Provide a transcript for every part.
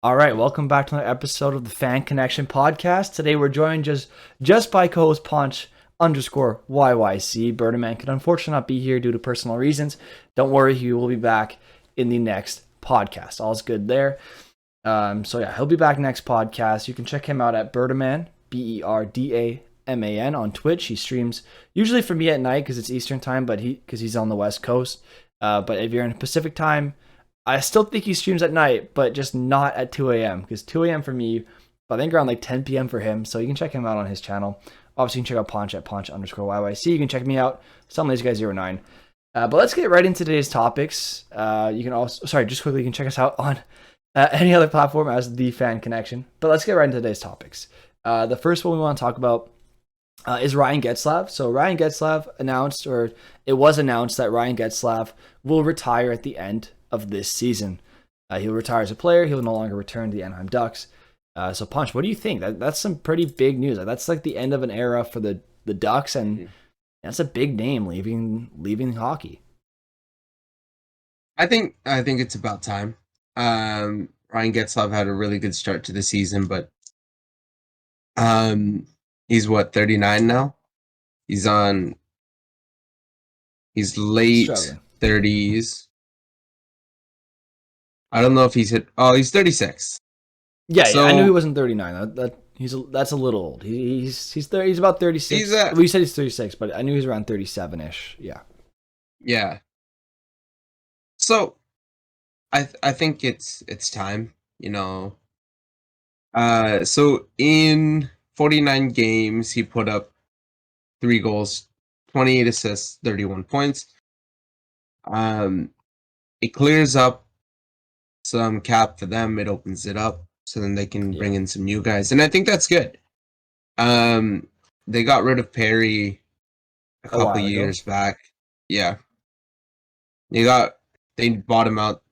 All right, welcome back to another episode of the Fan Connection podcast. Today we're joined just by co-host Punch underscore YYC. Birdman could unfortunately not be here due to personal reasons. Don't worry, he will be back in the next podcast. All's good there. He'll be back next podcast. You can check him out at Berdaman, Berdaman on Twitch. He streams usually for me at night because it's Eastern time, but he's on the West Coast. But if you're in Pacific time, I still think he streams at night, but just not at 2 a.m. because 2 a.m. for me, I think around like 10 p.m. for him. So you can check him out on his channel. Obviously, you can check out Ponch at Ponch underscore YYC. You can check me out, some of these guys 09. But let's get right into today's topics. You can also, just quickly, you can check us out on any other platform as The Fan Connection. But let's get right into today's topics. The first one we want to talk about is Ryan Getzlaf. So Ryan Getzlaf it was announced that Ryan Getzlaf will retire at the end of this season. He'll retire as a player. He'll no longer return to the Anaheim Ducks. So Punch, what do you think? That's some pretty big news. That's like the end of an era for the Ducks, and that's a big name leaving hockey. I think it's about time. Ryan Getzlaf had a really good start to the season, but he's 39 now. He's late 30s. I don't know if he's hit. Oh, he's 36. Yeah, I knew he wasn't 39. That's a little old. He's about 36. Well, you said he's 36, but I knew he's around 37ish. Yeah. Yeah. So, I think it's time. So in 49 games, he put up 3 goals, 28 assists, 31 points. It clears up some cap for them. It opens it up so then they can bring in some new guys, and I think that's good. They got rid of Perry a couple years back. Yeah, they bought him out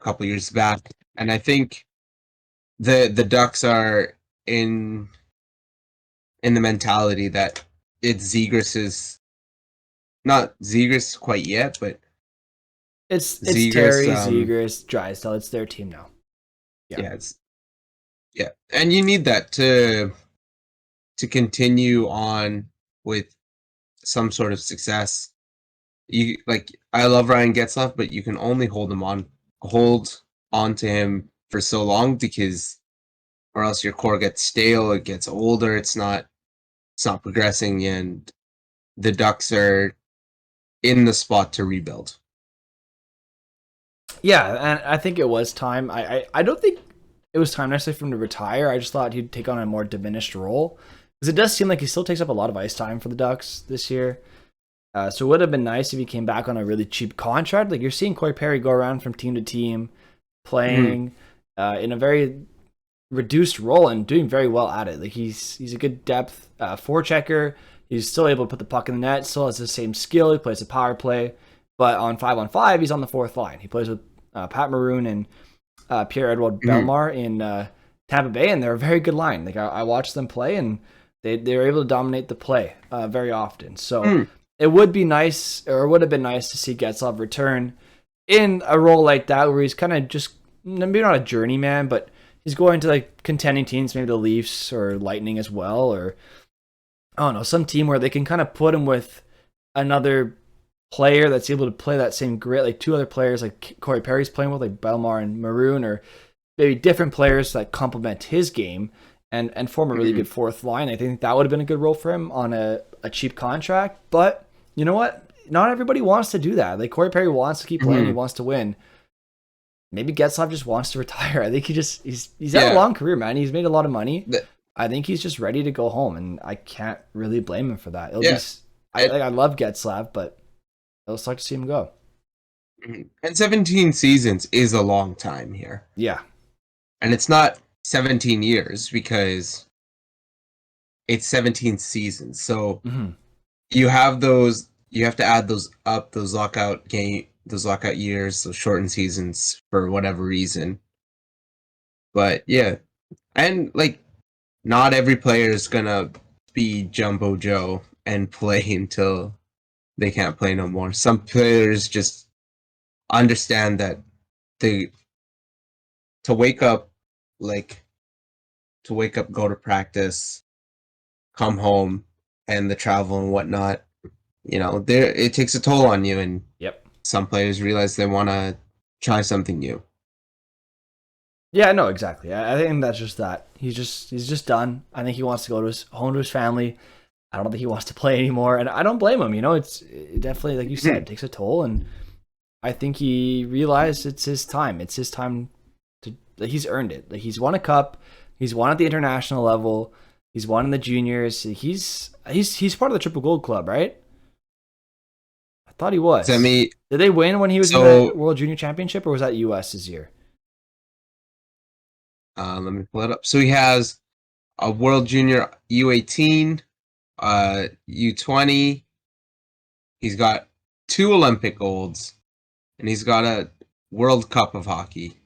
a couple years back, and I think the Ducks are in the mentality that it's Zegras' not Zegras quite yet, but it's Terry, Zegras, Drysdale. It's their team now. Yeah, and you need that to continue on with some sort of success. I love Ryan Getzlaf, but you can only hold on to him for so long, or else your core gets stale, it gets older, it's not progressing, and the Ducks are in the spot to rebuild. Yeah, and I think it was time. I don't think it was time necessarily for him to retire. I just thought he'd take on a more diminished role, because it does seem like he still takes up a lot of ice time for the Ducks this year. So it would have been nice if he came back on a really cheap contract. Like, you're seeing Corey Perry go around from team to team, playing in a very reduced role and doing very well at it. Like, he's a good depth forechecker. He's still able to put the puck in the net. Still has the same skill. He plays a power play, but on 5-on-5, he's on the fourth line. He plays with Pat Maroon and Pierre-Edouard Bellemare in Tampa Bay, and they're a very good line. Like, I watched them play, and they're able to dominate the play very often. So it would be nice, or it would have been nice to see Getzlaf return in a role like that, where he's kind of just maybe not a journeyman, but he's going to like contending teams, maybe the Leafs or Lightning as well, or I don't know, some team where they can kind of put him with another player that's able to play that same grit, like 2 other players like Corey Perry's playing with, like Bellemare and Maroon, or maybe different players that complement his game and form a really good fourth line. I think that would have been a good role for him on a cheap contract. But you know what? Not everybody wants to do that. Like, Corey Perry wants to keep playing. He wants to win. Maybe Getzlaf just wants to retire. I think he's had a long career, man. He's made a lot of money. I think he's just ready to go home, and I can't really blame him for that. I love Getzlaf, but it'll suck to see him go. And 17 seasons is a long time here. Yeah. And it's not 17 years because it's 17 seasons. So you have to add those up, those lockout years, those shortened seasons for whatever reason. But yeah. And like, not every player is gonna be Jumbo Joe and play until they can't play no more. Some players just understand that to wake up like to wake up, go to practice, come home, and the travel and whatnot. There it takes a toll on you, and Yep. some players realize they want to try something new. Yeah, no, exactly. I think that's just that. He's just done. I think he wants to go to his home to his family. I don't think he wants to play anymore, and I don't blame him. It definitely, like you said, it takes a toll, and I think he realized it's his time. It's his time to. He's earned it. Like, he's won a cup. He's won at the international level. He's won in the juniors. He's part of the Triple Gold Club, right? I thought he was. Did they win when he was in the World Junior Championship, or was that US's year? Let me pull it up. So he has a World Junior U18, U20. He's got 2 Olympic golds, and he's got a World Cup of hockey.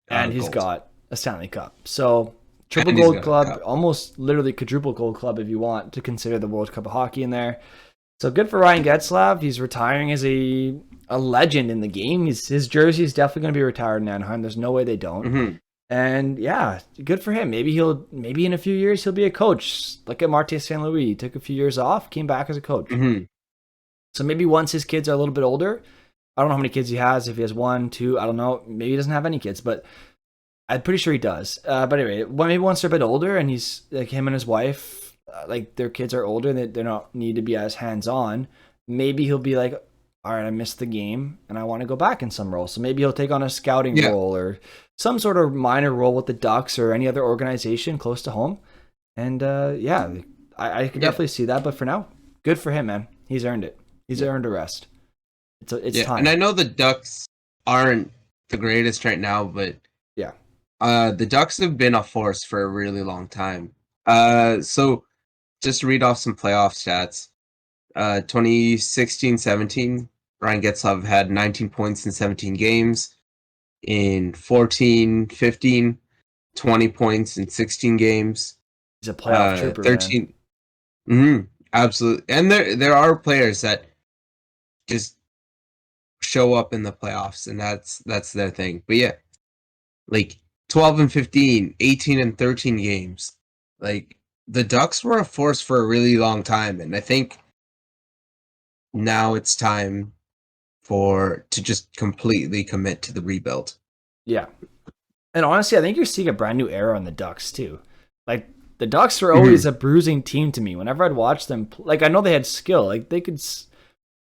And he's got a Stanley Cup. So Triple Gold Club, almost literally quadruple Gold Club if you want to consider the World Cup of hockey in there. So good for Ryan Getzlaf. He's retiring as a legend in the game. His jersey is definitely going to be retired in Anaheim. There's no way they don't. Mm-hmm. And yeah, good for him. Maybe in a few years he'll be a coach. Look at Martin St. Louis. He took a few years off, came back as a coach. Mm-hmm. So maybe once his kids are a little bit older, I don't know how many kids he has. If he has 1, 2, I don't know. Maybe he doesn't have any kids, but I'm pretty sure he does. But anyway, maybe once they're a bit older and he's like him and his wife, like their kids are older and they don't need to be as hands-on, maybe he'll be like, all right, I missed the game and I want to go back in some role. So maybe he'll take on a scouting role or some sort of minor role with the Ducks or any other organization close to home. And I can definitely see that. But for now, good for him, man. He's earned it. He's earned a rest. It's time. And I know the Ducks aren't the greatest right now, but the Ducks have been a force for a really long time. So just to read off some playoff stats, 2016-17, Ryan Getzlaf had 19 points in 17 games. In 14-15, 20 points in 16 games. He's a playoff trooper, 13. Mm-hmm, absolutely. And there are players that just show up in the playoffs, and that's their thing. But yeah, like 12-15, 18-13 games. Like, the Ducks were a force for a really long time, and I think now it's time to just completely commit to the rebuild. Yeah. And honestly, I think you're seeing a brand new era in the Ducks too. Like, the Ducks were always a bruising team to me. Whenever I'd watch them, like, I know they had skill. Like, they could,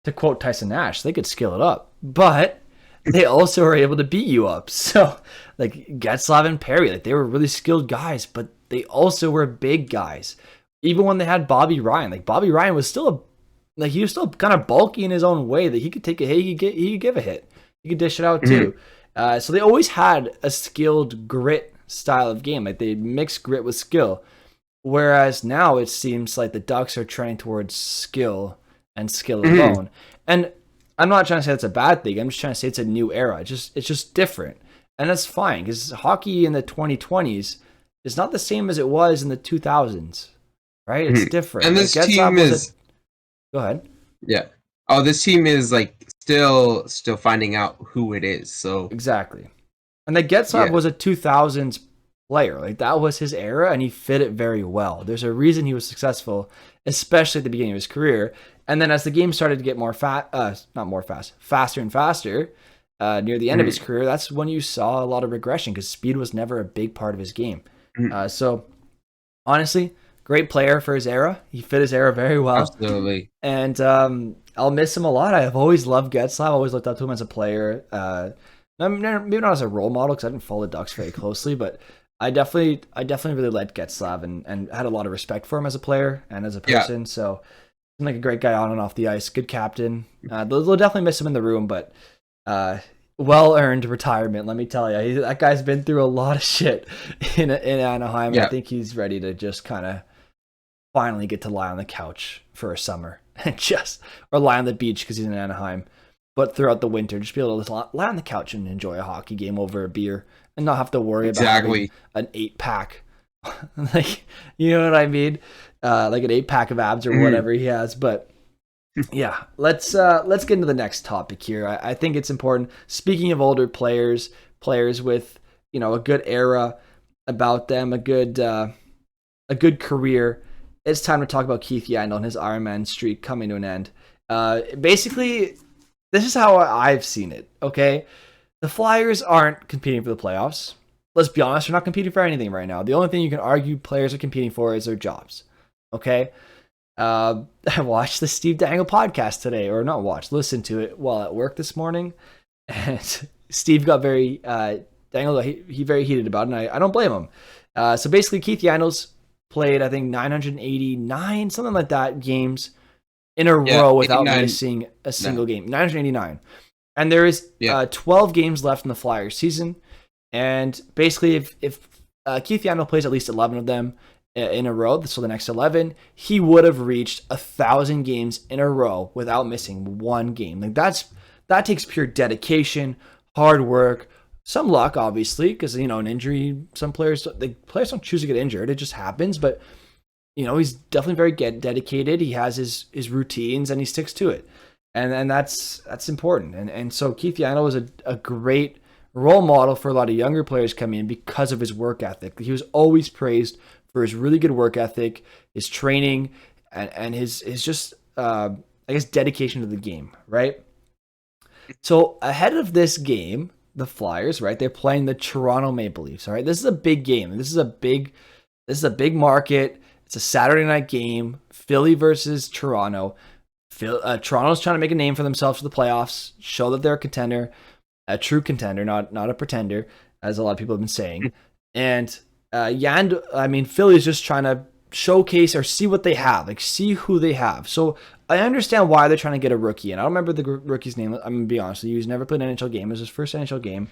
to quote Tyson Nash, they could skill it up. But they also were able to beat you up. So, like, Getzlaf and Perry, like, they were really skilled guys, but they also were big guys. Even when they had Bobby Ryan, like, Bobby Ryan was still he was still kind of bulky in his own way that he could take a hit, he could give a hit. He could dish it out too. So they always had a skilled grit style of game. Like, they mixed grit with skill. Whereas now it seems like the Ducks are trending towards skill and skill alone. And I'm not trying to say that's a bad thing. I'm just trying to say it's a new era. It's just different. And that's fine, because hockey in the 2020s is not the same as it was in the 2000s. Right? It's different. And this team is... Go ahead. Yeah. Oh, this team is like still finding out who it is. So exactly. And the Getzlaf was a 2000s player. Like, that was his era, and he fit it very well. There's a reason he was successful, especially at the beginning of his career. And then as the game started to get faster and faster, near the end of his career, that's when you saw a lot of regression, because speed was never a big part of his game. So honestly, great player for his era. He fit his era very well. Absolutely. And I'll miss him a lot. I've always loved Getzlaf. I've always looked up to him as a player. Maybe not as a role model, because I didn't follow the Ducks very closely, but I definitely really liked Getzlaf and had a lot of respect for him as a player and as a person. So he's like a great guy on and off the ice. Good captain. They'll definitely miss him in the room, but well-earned retirement, let me tell you. That guy's been through a lot of shit in Anaheim. I think he's ready to just kind of finally get to lie on the couch for a summer or lie on the beach because he's in Anaheim. But throughout the winter, just be able to lie on the couch and enjoy a hockey game over a beer and not have to worry about having an 8-pack. Like, you know what I mean? Like an 8-pack of abs or whatever he has. But yeah, let's get into the next topic here. I think it's important. Speaking of older players with a good era about them, a good career. It's time to talk about Keith Yandle and his Ironman streak coming to an end. Basically, this is how I've seen it. Okay, the Flyers aren't competing for the playoffs. Let's be honest, they're not competing for anything right now. The only thing you can argue players are competing for is their jobs. Okay. I watched the Steve Dangle podcast today, or not watched, listened to it while at work this morning, and Steve got very Dangle. He very heated about it, and I don't blame him. So basically, Keith Yandle's played, I think, 989, something like that, games in a row without missing a single game. 989, and there is 12 games left in the Flyers season, and basically, if Keith Yandle plays at least 11 of them in a row, so the next 11, he would have reached 1,000 games in a row without missing one game. Like that takes pure dedication, hard work, some luck, obviously, because an injury. Some players don't choose to get injured; it just happens. But he's definitely very dedicated. He has his routines and he sticks to it, and that's important. And so Keith Yandle was a great role model for a lot of younger players coming in because of his work ethic. He was always praised for his really good work ethic, his training, and his just I guess dedication to the game, right? So ahead of this game, the Flyers, right? They're playing the Toronto Maple Leafs. All right, this is a big game. This is a big market. It's a Saturday night game. Philly versus Toronto. Toronto's trying to make a name for themselves for the playoffs, show that they're a contender, a true contender, not a pretender, as a lot of people have been saying. And Philly's just trying to showcase or see what they have, like see who they have. So I understand why they're trying to get a rookie, and I don't remember the rookie's name. I'm gonna be honest with you, he's never played an NHL game. It was his first NHL game.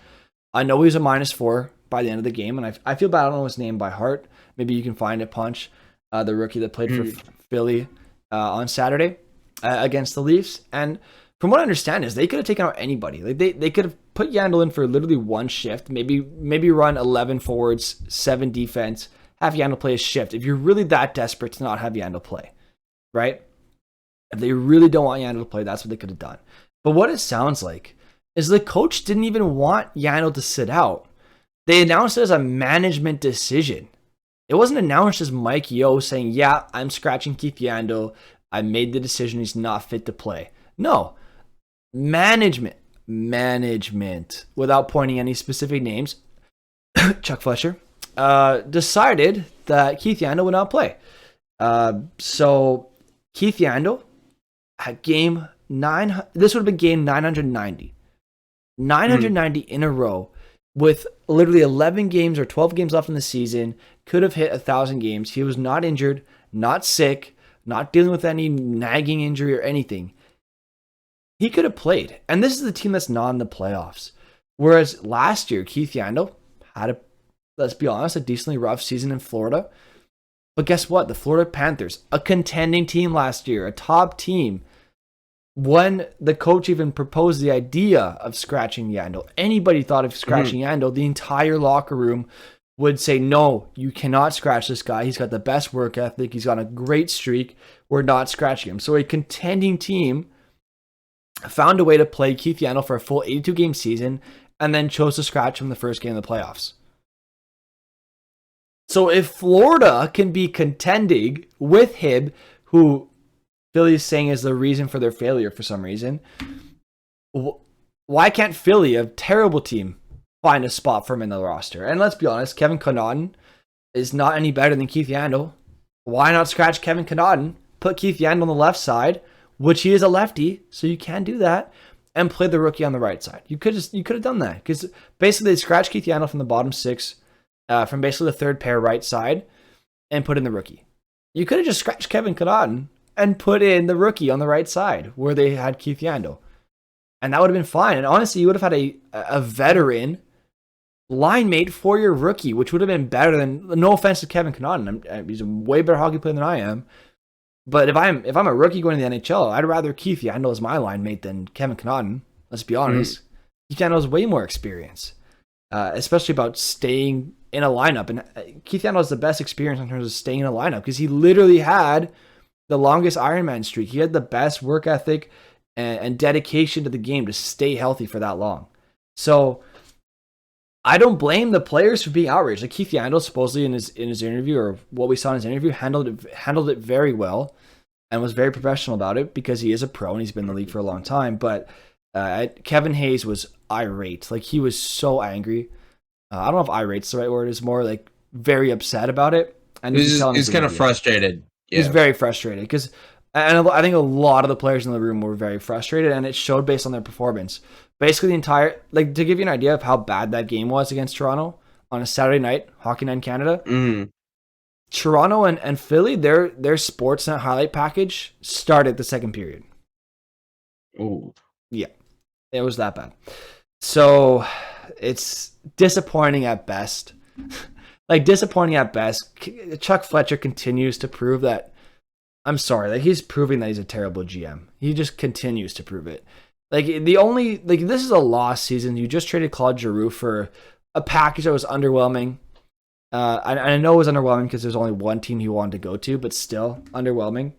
I know he was a -4 by the end of the game, and I feel bad. I don't know his name by heart. Maybe you can find it, Punch, the rookie that played for Philly on Saturday against the Leafs. And from what I understand is they could have taken out anybody. Like they could have put Yandle in for literally one shift, maybe run 11 forwards, 7 defense, have Yandle play a shift. If you're really that desperate to not have Yandle play, right? If they really don't want Yandle to play, that's what they could have done. But what it sounds like is the coach didn't even want Yandle to sit out. They announced it as a management decision. It wasn't announced as Mike Yeo saying, yeah, I'm scratching Keith Yandle. I made the decision he's not fit to play. No. Management, without pointing any specific names, Chuck Fletcher, decided that Keith Yandle would not play. So Keith Yandle at game 9, this would have been game 990. 990 in a row with literally 11 games or 12 games left in the season, could have hit 1,000 games. He was not injured, not sick, not dealing with any nagging injury or anything. He could have played. And this is the team that's not in the playoffs. Whereas last year, Keith Yandle had let's be honest, a decently rough season in Florida. But guess what? The Florida Panthers, a contending team last year, a top team, when the coach even proposed the idea of scratching Yandle, anybody thought of scratching Yandle, the entire locker room would say, no, you cannot scratch this guy. He's got the best work ethic. He's got a great streak. We're not scratching him. So a contending team found a way to play Keith Yandle for a full 82-game season and then chose to scratch him the first game of the playoffs. So if Florida can be contending with him, who Philly is saying is the reason for their failure for some reason, why can't Philly, a terrible team, find a spot for him in the roster? And let's be honest, Kevin Connaughton is not any better than Keith Yandle. Why not scratch Kevin Connaughton, put Keith Yandle on the left side, which he is a lefty, so you can do that, and play the rookie on the right side? You could have done that, because basically they scratched Keith Yandle from the bottom 6, from basically the third pair right side, and put in the rookie. You could have just scratched Kevin Connaughton and put in the rookie on the right side where they had Keith Yandle. And that would have been fine. And honestly, you would have had a veteran line mate for your rookie, which would have been better than, no offense to Kevin Connaughton, he's a way better hockey player than I am. But if I'm a rookie going to the NHL, I'd rather Keith Yandle as my line mate than Kevin Connaughton. Let's be honest. Keith Yandle has way more experience, especially about staying in a lineup. And Keith Yandle has the best experience in terms of staying in a lineup because he literally had the longest Ironman streak. He had the best work ethic and dedication to the game to stay healthy for that long. So I don't blame the players for being outraged. Like Keith Yandle supposedly in his interview, or what we saw in his interview, handled it very well and was very professional about it because he is a pro and he's been in the league for a long time. But Kevin Hayes was irate. Like he was so angry. I don't know if irate's the right word. It's more like very upset about it. And he's kind of frustrated. Yeah. He's very frustrated because, and I think a lot of the players in the room were very frustrated, and it showed based on their performance. Basically, the entire, like, to give you an idea of how bad that game was against Toronto on a Saturday night, Hockey Night in Canada. Mm. Toronto and Philly, their Sportsnet highlight package started the second period. Oh, yeah, it was that bad. So it's disappointing at best. Like, disappointing at best. Chuck Fletcher continues to prove that. I'm sorry, like he's proving that he's a terrible GM. He just continues to prove it. Like this is a lost season. You just traded Claude Giroux for a package that was underwhelming. I know it was underwhelming because there's only one team he wanted to go to, but still underwhelming.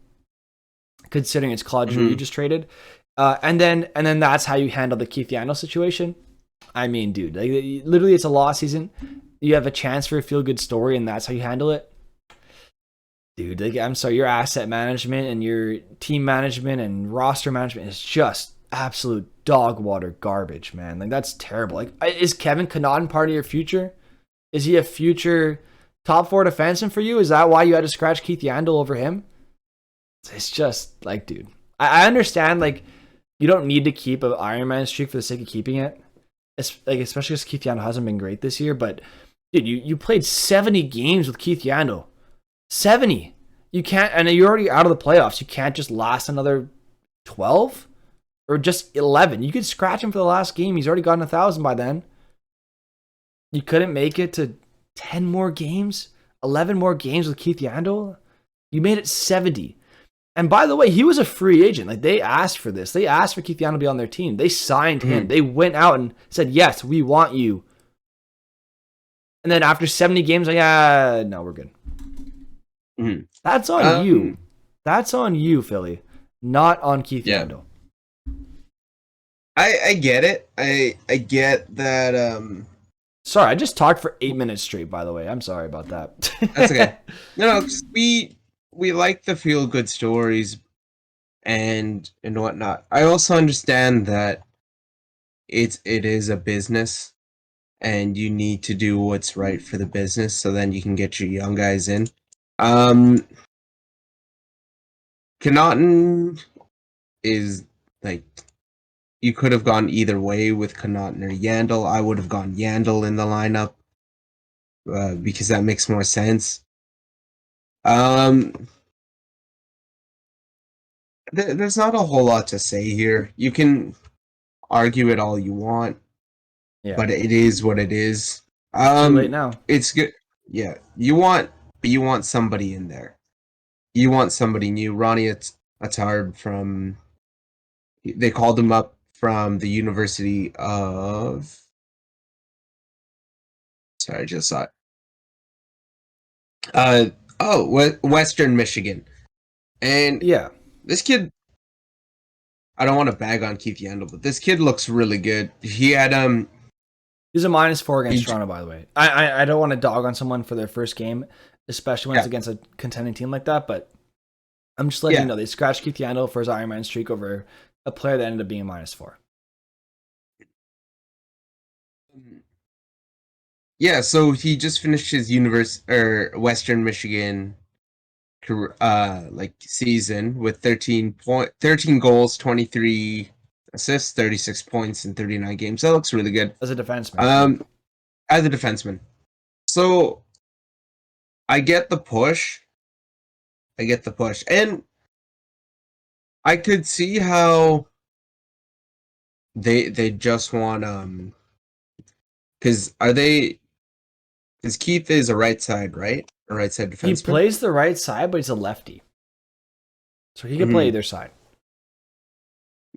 Considering it's Claude Giroux you just traded, and then that's how you handle the Keith Yandle situation. I mean, dude, like literally, it's a lost season. You have a chance for a feel-good story, and that's how you handle it. Dude, like, I'm sorry, your asset management and your team management and roster management is just absolute dog water garbage, man. Like, that's terrible. Like, is Kevin Connaughton part of your future? Is he a future top 4 defenseman for you? Is that why you had to scratch Keith Yandle over him? It's just like, dude, I understand, like, you don't need to keep an Iron Man streak for the sake of keeping it. It's like, especially because Keith Yandle hasn't been great this year. But dude, you played 70 games with Keith Yandle. 70. You can't, and you're already out of the playoffs. You can't just last another 12 or just 11. You could scratch him for the last game. He's already gotten 1,000 by then. You couldn't make it to 10 more games, 11 more games with Keith Yandle. You made it 70. And by the way, he was a free agent. Like, they asked for this. They asked for Keith Yandle to be on their team. They signed him. They went out and said, yes, we want you. And then after 70 games, like, no, we're good. That's on you. That's on you, Philly. Not on Keith Yandle. I get it. I get that. Sorry, I just talked for 8 minutes straight, by the way. I'm sorry about that. That's okay. No, we like the feel-good stories and whatnot. I also understand that it is a business and you need to do what's right for the business so then you can get your young guys in. Connaughton is, like, you could have gone either way with Connaughton or Yandle. I would have gone Yandle in the lineup because that makes more sense. There's not a whole lot to say here. You can argue it all you want, but it is what it is. Too late now. It's good. Yeah, you want somebody in there. You want somebody new. Ronnie Attard from. They called him up from the University of. Sorry, I just saw it. Western Michigan, and this kid. I don't want to bag on Keith Yandle, but this kid looks really good. He had He's a -4 against Toronto, by the way. I don't want to dog on someone for their first game, especially when it's against a contending team like that, but I'm just letting you know they scratched Keith Yandle for his Iron Man streak over a player that ended up being a -4. Yeah, so he just finished his Western Michigan season with 13 goals, 23 assists, 36 points in 39 games. That looks really good. As a defenseman. As a defenseman. So I get the push. And I could see how they just want because Keith is a right side, right? A right side defenseman. He plays the right side, but he's a lefty. So he can play either side.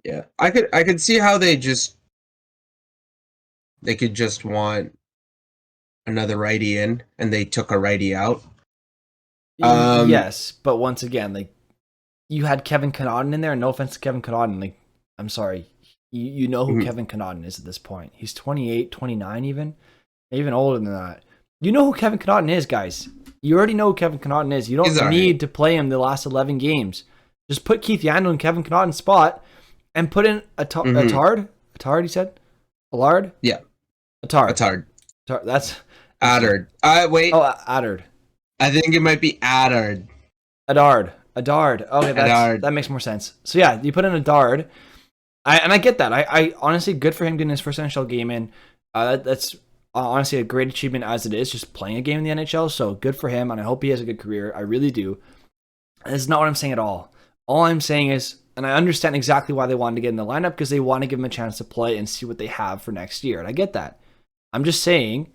Yeah. I could see how they could just want another righty in and they took a righty out. Yes, but once again, like, you had Kevin Connaughton in there, and no offense to Kevin Connaughton, like, I'm sorry. You know who Kevin Connaughton is at this point. He's 28, 29 even. Even older than that. You know who Kevin Connaughton is, guys. You already know who Kevin Connaughton is. You don't need to play him the last 11 games. Just put Keith Yandle in Kevin Connaughton's spot and put in Attard. Attard, he said? Allard? Yeah. Attard. That's... Addard. Wait. Oh, Addard. I think it might be Addard. Adard. Okay, that makes more sense. So yeah, you put in Adard. I get that. I honestly, good for him getting his first NHL game in. That's honestly a great achievement as it is, just playing a game in the NHL. So good for him, and I hope he has a good career. I really do. That's not what I'm saying at all. All I'm saying is, and I understand exactly why they wanted to get in the lineup, because they want to give him a chance to play and see what they have for next year. And I get that. I'm just saying,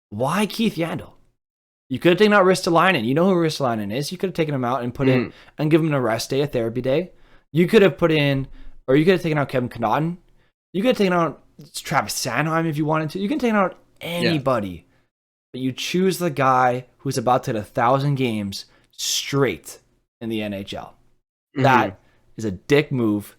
why Keith Yandle? You could have taken out Ristolainen. You know who Ristolainen is. You could have taken him out and put in and given him a rest day, a therapy day. You could have put in, or you could have taken out Kevin Connaughton. You could have taken out Travis Sanheim if you wanted to. You can take out anybody. But you choose the guy who's about to hit 1,000 games straight in the NHL. That is a dick move,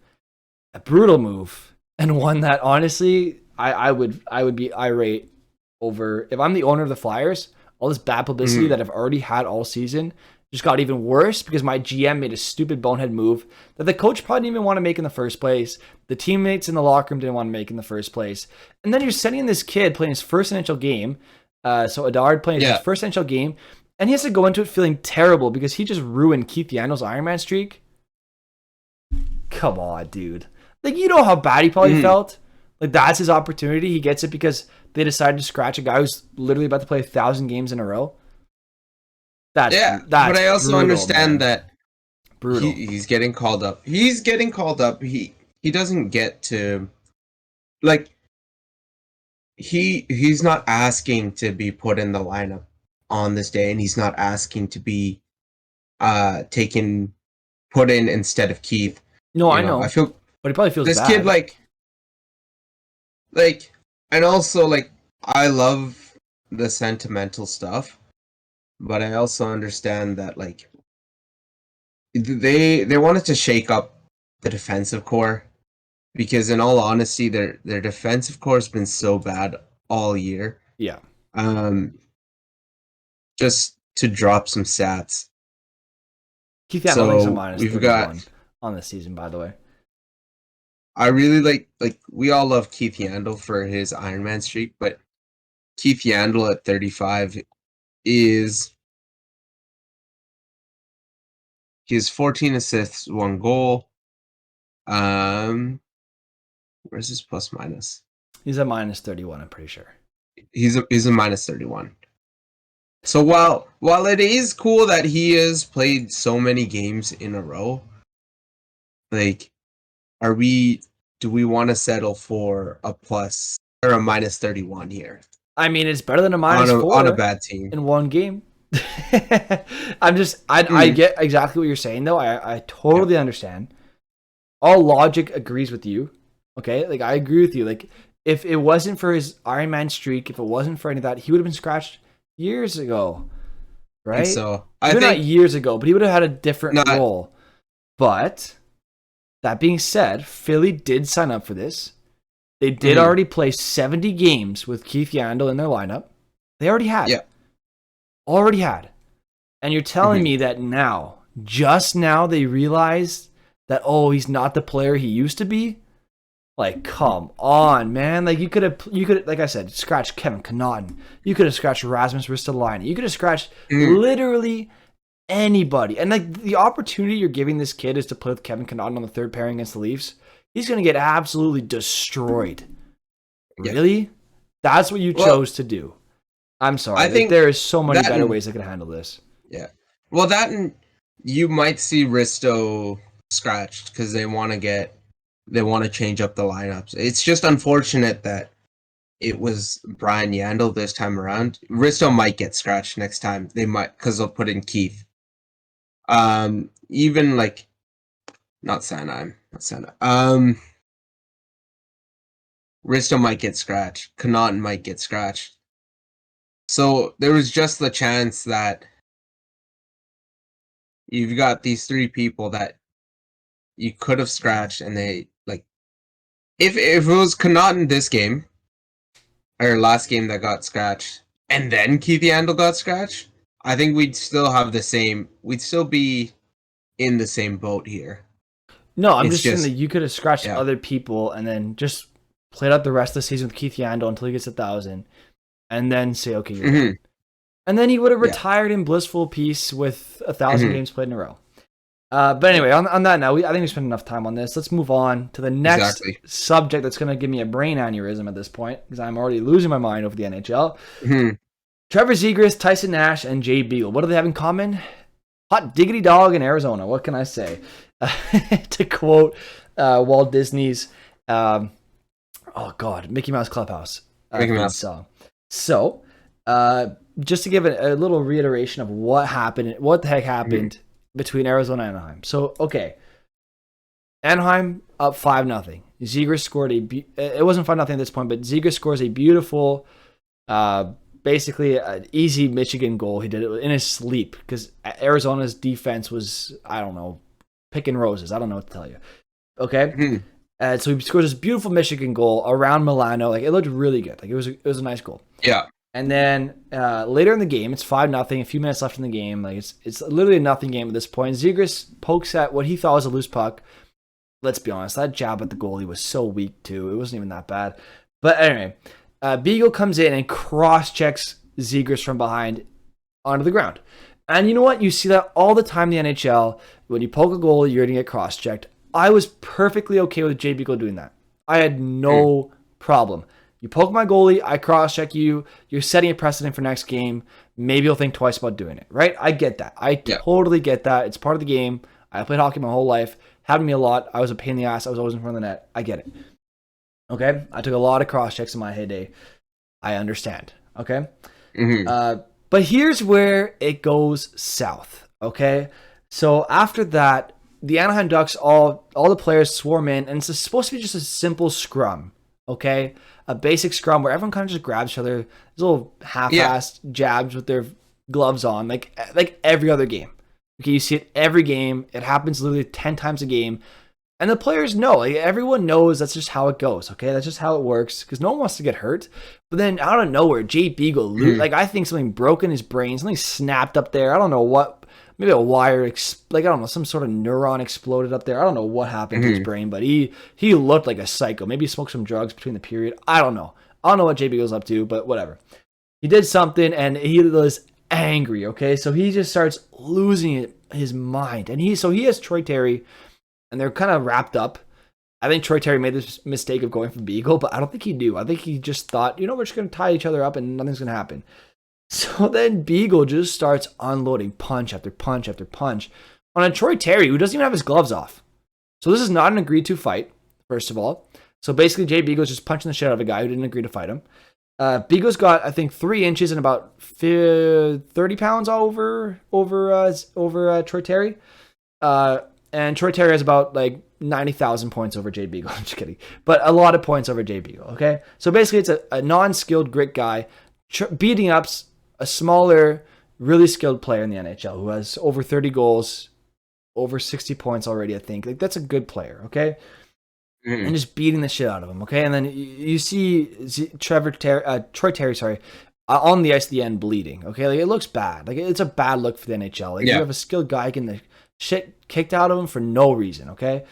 a brutal move, and one that honestly I would be irate over. If I'm the owner of the Flyers, all this bad publicity that I've already had all season just got even worse because my GM made a stupid bonehead move that the coach probably didn't even want to make in the first place. The teammates in the locker room didn't want to make in the first place. And then you're sending this kid playing his first NHL game. So Adard playing his first NHL game, and he has to go into it feeling terrible because he just ruined Keith Yandle's Ironman streak. Come on, dude. Like, you know how bad he probably felt? Like, that's his opportunity. He gets it because they decided to scratch a guy who's literally about to play 1,000 games in a row. That's but I also brutal, understand that brutal. He's getting called up. He's getting called up. He doesn't get to, like, he's not asking to be put in the lineup on this day, and he's not asking to be put in instead of Keith. No, I know. I feel, but he probably feels this bad. kid like, and also, like, I love the sentimental stuff, but I also understand that, like, they wanted to shake up the defensive core, because in all honesty, their defensive core has been so bad all year. Yeah. Just to drop some stats. Keith Yandle is a minus 31 on the season, by the way. I really like we all love Keith Yandle for his Ironman streak, but Keith Yandle at 35 is his 14 assists, 1 goal. Where's his plus minus? He's a minus 31, I'm pretty sure. He's a minus 31. So while it is cool that he has played so many games in a row, like, do we want to settle for a plus or a minus 31 here? I mean, it's better than a minus 4 on a bad team in one game. I get exactly what you're saying, though. I totally understand. All logic agrees with you. Okay, like, I agree with you. Like, if it wasn't for his Ironman streak, if it wasn't for any of that, he would have been scratched years ago, right? So I think not years ago, but he would have had a different role. But that being said, Philly did sign up for this. They did already play 70 games with Keith Yandle in their lineup. They already had. Yeah. Already had. And you're telling me that now, just now, they realized that, oh, he's not the player he used to be? Like, come on, man. Like, you could, like I said, scratch Kevin Connaughton. You could have scratched Rasmus Ristolainen. You could have scratched literally anybody. And, like, the opportunity you're giving this kid is to play with Kevin Connaughton on the third pairing against the Leafs. He's going to get absolutely destroyed. Yeah. Really? That's what you chose to do. I'm sorry. I think there is so many better ways I could handle this. Yeah. Well, you might see Risto scratched because they want to change up the lineups. It's just unfortunate that it was Brian Yandle this time around. Risto might get scratched next time. They might, because they'll put in Keith. Even like, not Sanheim. Risto might get scratched. Connaughton might get scratched. So there was just the chance that you've got these 3 people that you could have scratched, and they, like, if it was Connaughton this game, our last game that got scratched, and then Keith Yandle got scratched, I think we'd still have the same. We'd still be in the same boat here. No, I'm It's just saying that just you could have scratched yeah. other people and then just played out the rest of the season with Keith Yandle until he gets 1,000, and then say, okay, you're done. And then he would have Yeah. retired in blissful peace with 1,000 games played in a row. But anyway, on that note, I think we spent enough time on this. Let's move on to the next subject that's going to give me a brain aneurysm at this point because I'm already losing my mind over the NHL. Trevor Zegras, Tyson Nash, and Jay Beagle. What do they have in common? Hot diggity dog in Arizona. What can I say? To quote Walt Disney's, Mickey Mouse Clubhouse Mickey Mouse song. So, just to give a little reiteration of what happened, what the heck happened between Arizona and Anaheim. So, okay. Anaheim up 5-0. Zegras scored it wasn't 5-0 at this point, but Zegras scores a beautiful, basically an easy Michigan goal. He did it in his sleep because Arizona's defense was, I don't know, picking roses. I don't know what to tell you. Okay? So he scores this beautiful Michigan goal around Milano. Like, it looked really good. Like, it was a nice goal. Yeah. And then later in the game, it's 5-0, a few minutes left in the game. Like it's literally a nothing game at this point. Zegras pokes at what he thought was a loose puck. Let's be honest, that jab at the goalie was so weak too. It wasn't even that bad. But anyway, Beagle comes in and cross-checks Zegras from behind onto the ground. And you know what? You see that all the time in the NHL. When you poke a goalie, you're going to get cross-checked. I was perfectly okay with Jay Beagle doing that. I had no problem. You poke my goalie, I cross-check you, you're setting a precedent for next game. Maybe you'll think twice about doing it, right? I get that. I totally get that. It's part of the game. I played hockey my whole life. Happened to me a lot. I was a pain in the ass. I was always in front of the net. I get it. Okay? I took a lot of cross-checks in my heyday. I understand. Okay? But here's where it goes south. Okay? So after that, the Anaheim Ducks, all the players swarm in, and it's supposed to be just a simple scrum. Okay? A basic scrum where everyone kind of just grabs each other. There's little half-assed jabs with their gloves on, like every other game. Okay, you see it every game. It happens literally 10 times a game. And the players know. Like, everyone knows that's just how it goes, okay? That's just how it works because no one wants to get hurt. But then out of nowhere, Jay Beagle, I think something broke in his brain. Something snapped up there. I don't know what. Maybe a wire, some sort of neuron exploded up there. I don't know what happened to his brain, but he looked like a psycho. Maybe he smoked some drugs between the period. I don't know. I don't know what JB was up to, but whatever. He did something, and he was angry, okay? So he just starts losing his mind. And he has Troy Terry, and they're kind of wrapped up. I think Troy Terry made this mistake of going for Beagle, but I don't think he knew. I think he just thought, we're just going to tie each other up, and nothing's going to happen. So then Beagle just starts unloading punch after punch after punch on a Troy Terry who doesn't even have his gloves off. So this is not an agreed to fight, first of all. So basically Jay Beagle's just punching the shit out of a guy who didn't agree to fight him. Beagle's got, I think, 3 inches and about 30 pounds over Troy Terry. And Troy Terry has about 90,000 points over Jay Beagle. I'm just kidding. But a lot of points over Jay Beagle, okay? So basically it's a non-skilled grit guy beating up a smaller, really skilled player in the NHL who has over 30 goals, over 60 points already, I think. That's a good player, okay? And just beating the shit out of him, okay? And then you see Troy Terry, on the ice at the end bleeding, okay? It looks bad. It's a bad look for the NHL. You have a skilled guy getting the shit kicked out of him for no reason, okay?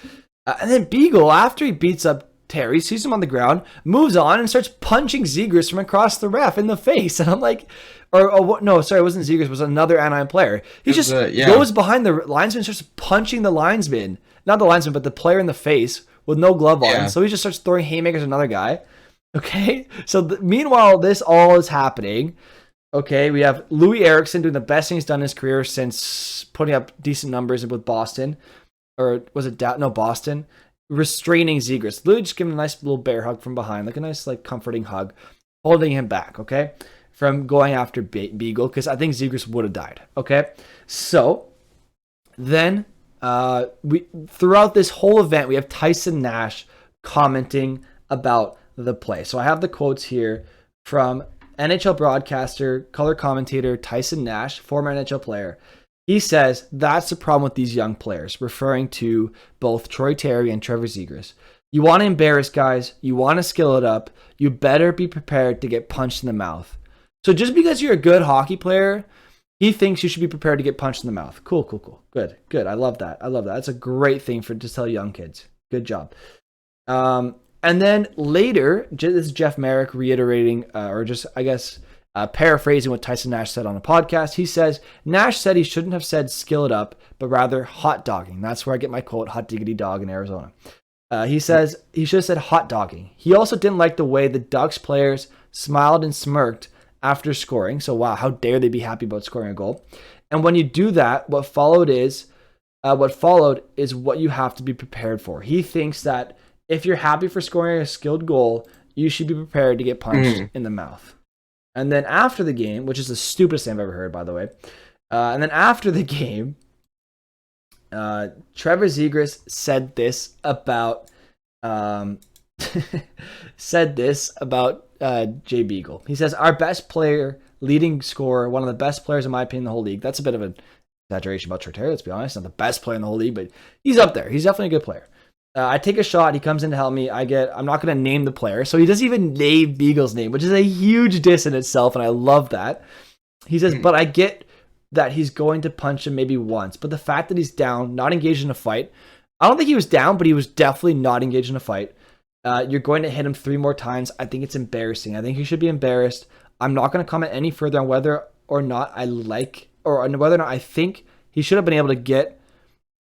And then Beagle, after he beats up Terry, sees him on the ground, moves on, and starts punching Zegras from across the ref in the face. And I'm like, no, sorry, it wasn't Zegras, it was another Anaheim player. He just goes behind the linesman and starts punching the linesman. Not the linesman, but the player in the face with no glove on. So he just starts throwing haymakers at another guy. Okay? So meanwhile, this all is happening. Okay, we have Louis Eriksson doing the best thing he's done in his career since putting up decent numbers with Boston. Or was it Boston? Restraining Zegras. Literally just giving him a nice little bear hug from behind. A nice, comforting hug. Holding him back, okay? From going after Beagle, because I think Zegras would have died, okay? So, then, throughout this whole event, we have Tyson Nash commenting about the play. So I have the quotes here from NHL broadcaster, color commentator Tyson Nash, former NHL player. He says, that's the problem with these young players, referring to both Troy Terry and Trevor Zegras. You want to embarrass guys. You want to skill it up. You better be prepared to get punched in the mouth. So just because you're a good hockey player, he thinks you should be prepared to get punched in the mouth. Cool. Good. I love that. That's a great thing to tell young kids. Good job. And then later, this is Jeff Merrick reiterating, paraphrasing what Tyson Nash said on a podcast. He says, Nash said he shouldn't have said skill it up, but rather hot dogging. That's where I get my quote, hot diggity dog in Arizona. He says he should have said hot dogging. He also didn't like the way the Ducks players smiled and smirked after scoring. So, wow, how dare they be happy about scoring a goal? And when you do that, what followed is what you have to be prepared for. He thinks that if you're happy for scoring a skilled goal, you should be prepared to get punched in the mouth. And then after the game, which is the stupidest thing I've ever heard, by the way. And then after the game, Trevor Zegras said this about Jay Beagle. He says, our best player, leading scorer, one of the best players in my opinion in the whole league. That's a bit of an exaggeration about Trotter, let's be honest. Not the best player in the whole league, but he's up there. He's definitely a good player. I take a shot. He comes in to help me. I'm not going to name the player. So he doesn't even name Beagle's name, which is a huge diss in itself. And I love that. He says, but I get that he's going to punch him maybe once. But the fact that he's down, not engaged in a fight. I don't think he was down, but he was definitely not engaged in a fight. You're going to hit him 3 more times. I think it's embarrassing. I think he should be embarrassed. I'm not going to comment any further on whether or not I think he should have been able to get,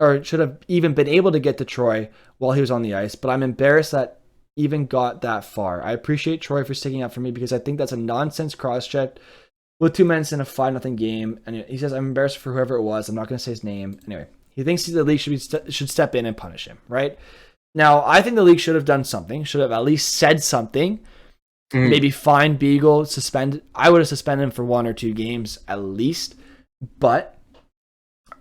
or should have even been able to get to Troy while he was on the ice, but I'm embarrassed that even got that far. I appreciate Troy for sticking up for me because I think that's a nonsense cross-check with 2 minutes in a 5-0 game. And he says, I'm embarrassed for whoever it was. I'm not going to say his name. Anyway, he thinks the league should step in and punish him, right? Now, I think the league should have done something, should have at least said something, maybe fine Beagle, suspend. I would have suspended him for 1 or 2 games at least, but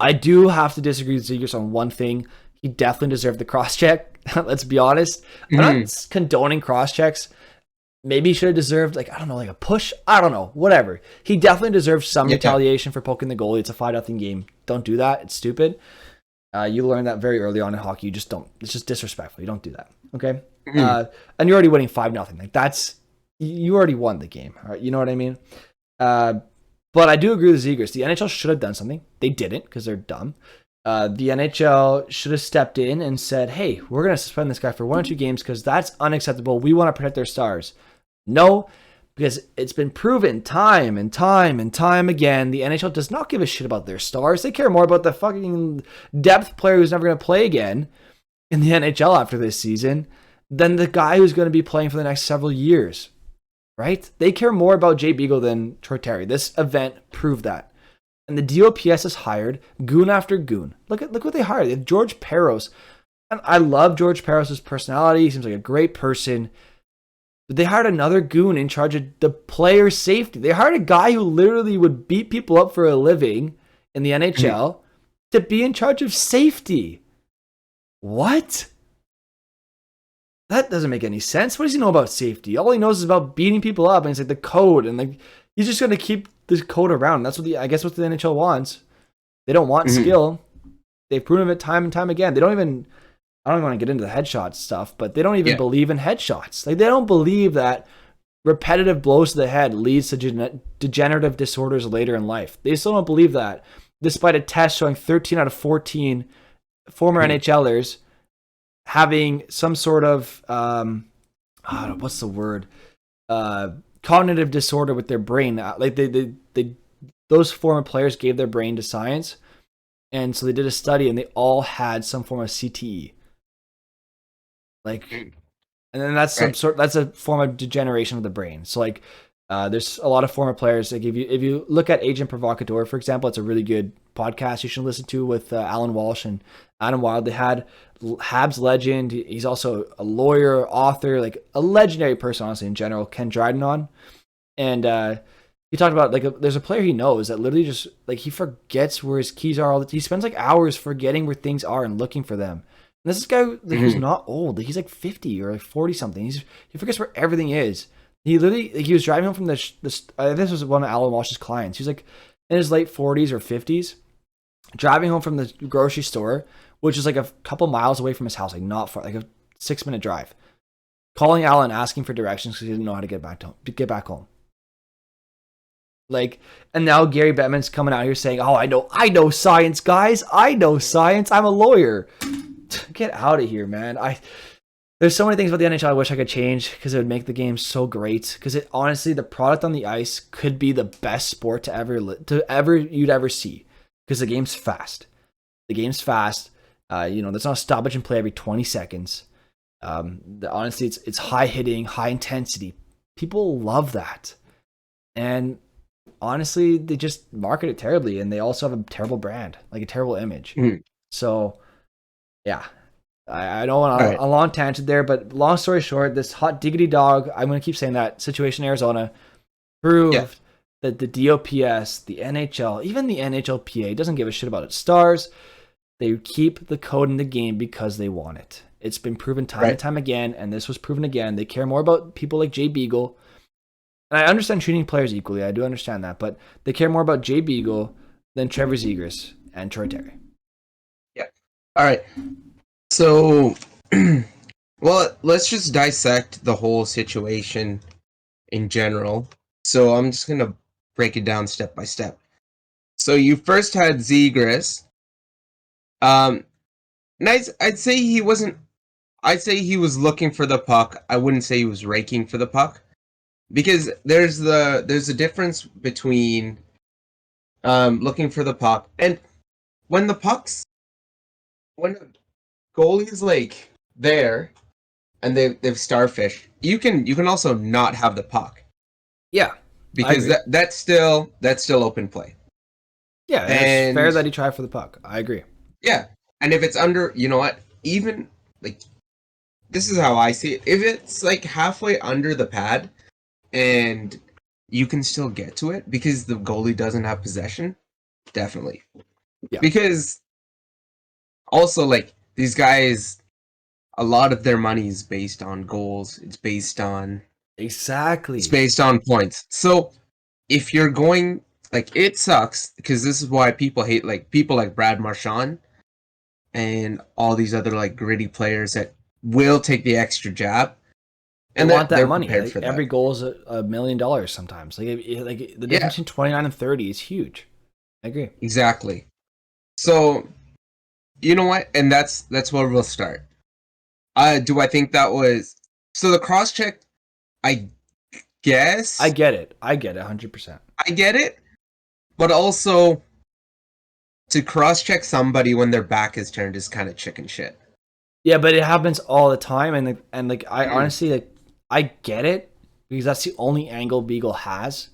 I do have to disagree with Zegras on one thing. He definitely deserved the cross-check. Let's be honest. I'm not condoning cross-checks. Maybe he should have deserved, a push. I don't know. Whatever. He definitely deserves some retaliation for poking the goalie. It's a 5-0 game. Don't do that. It's stupid. You learn that very early on in hockey. You just don't. It's just disrespectful. You don't do that. Okay? And you're already winning 5-0. You already won the game. All right? You know what I mean? But I do agree with Zegras. The NHL should have done something. They didn't because they're dumb. The NHL should have stepped in and said, hey, we're going to suspend this guy for 1 or 2 games because that's unacceptable. We want to protect their stars. No, because it's been proven time and time again, the NHL does not give a shit about their stars. They care more about the fucking depth player who's never going to play again in the NHL after this season than the guy who's going to be playing for the next several years. Right? They care more about Jay Beagle than Troy Terry. This event proved that. And the DOPS has hired goon after goon. Look what they hired. They have George Peros. And I love George Peros' personality. He seems like a great person. But they hired another goon in charge of the player safety. They hired a guy who literally would beat people up for a living in the NHL to be in charge of safety. What? That doesn't make any sense. What does he know about safety? All he knows is about beating people up, and it's like the code, and he's just going to keep this code around. That's what the NHL wants. They don't want skill. They've proven it time and time again. I don't even want to get into the headshot stuff, but they don't even believe in headshots. They don't believe that repetitive blows to the head leads to degenerative disorders later in life. They still don't believe that, despite a test showing 13 out of 14 former NHLers having some sort of cognitive disorder with their brain. Those former players gave their brain to science, and so they did a study, and they all had some form of CTE. And then that's that's a form of degeneration of the brain. So there's a lot of former players. If you look at Agent Provocateur, for example, it's a really good podcast you should listen to with Alan Walsh and Adam Wilde. They had Habs legend. He's also a lawyer, author, a legendary person, honestly, in general, Ken Dryden on. And he talked about there's a player he knows that literally just he forgets where his keys are. He spends hours forgetting where ththings are and looking for them. And this is a guy who's not old. He's 50 or 40 something. He forgets where everything is. He literally he was driving home from this was one of Alan Walsh's clients. He's in his late 40s or 50s, driving home from the grocery store, which is a couple miles away from his house, not far, 6-minute drive. Calling Allen, asking for directions because he didn't know how to get back home. Like, and now Gary Bettman's coming out here saying, "Oh, I know science, guys. I know science. I'm a lawyer." Get out of here, man. There's so many things about the NHL I wish I could change because it would make the game so great. Because it honestly, the product on the ice could be the best sport you'd ever see. Because the game's fast. There's not a stoppage and play every 20 seconds. Honestly, it's high hitting, high intensity. People love that, and honestly, they just market it terribly, and they also have a terrible brand, like a terrible image. So, yeah. I don't want a long tangent there, but long story short, this hot diggity dog, I'm going to keep saying that, situation in Arizona proved that the DOPS, the NHL, even the NHLPA doesn't give a shit about its stars. They keep the code in the game because they want it. It's been proven time and time again, and this was proven again. They care more about people like Jay Beagle. And I understand treating players equally. I do understand that. But they care more about Jay Beagle than Trevor Zegras and Troy Terry. Yeah. All right. So, well, let's just dissect the whole situation in general. So I'm just going to break it down step by step. So you first had Zegras. Nice. I'd say he was looking for the puck. I wouldn't say he was raking for the puck. Because there's a difference between looking for the puck and when a goalie is like there and they've starfish, you can also not have the puck. Yeah. Because that's still open play. Yeah, and it's fair that he tried for the puck. I agree. Yeah. And if it's under, you know what, even like this is how I see it. If it's like halfway under the pad and you can still get to it because the goalie doesn't have possession, definitely. Yeah. Because also, like, these guys, a lot of their money is based on goals. It's based on points. So if you're going, like, it sucks because this is why people hate, like, people like Brad Marchand and all these other, like, gritty players that will take the extra jab. And they want that money. Like, every goal is $1 million sometimes. Like the difference between 29 and 30 is huge. I agree. Exactly. So, you know what? And that's where we'll start. Do I think that was so? The cross check, I guess. I get it 100%. I get it, but also to cross check somebody when their back is turned is kind of chicken shit. Yeah, but it happens all the time, and I honestly, like, I get it because that's the only angle Beagle has.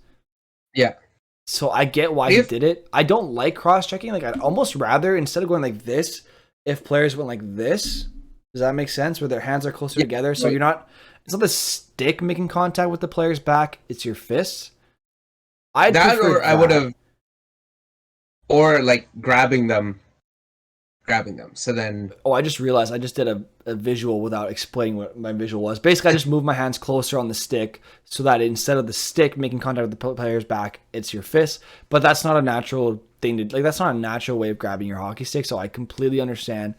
Yeah. So I get why he did it. I don't like cross-checking. Like, I'd almost rather, instead of going like this, if players went like this. Does that make sense? Where their hands are closer together, so it's not the stick making contact with the player's back; it's your fists. I would have, or like grabbing them. So then, I just realized I just did a visual without explaining what my visual was. Basically, I just moved my hands closer on the stick so that instead of the stick making contact with the player's back, it's your fist. But that's not a natural thing to, like, that's not a natural way of grabbing your hockey stick. So I completely understand.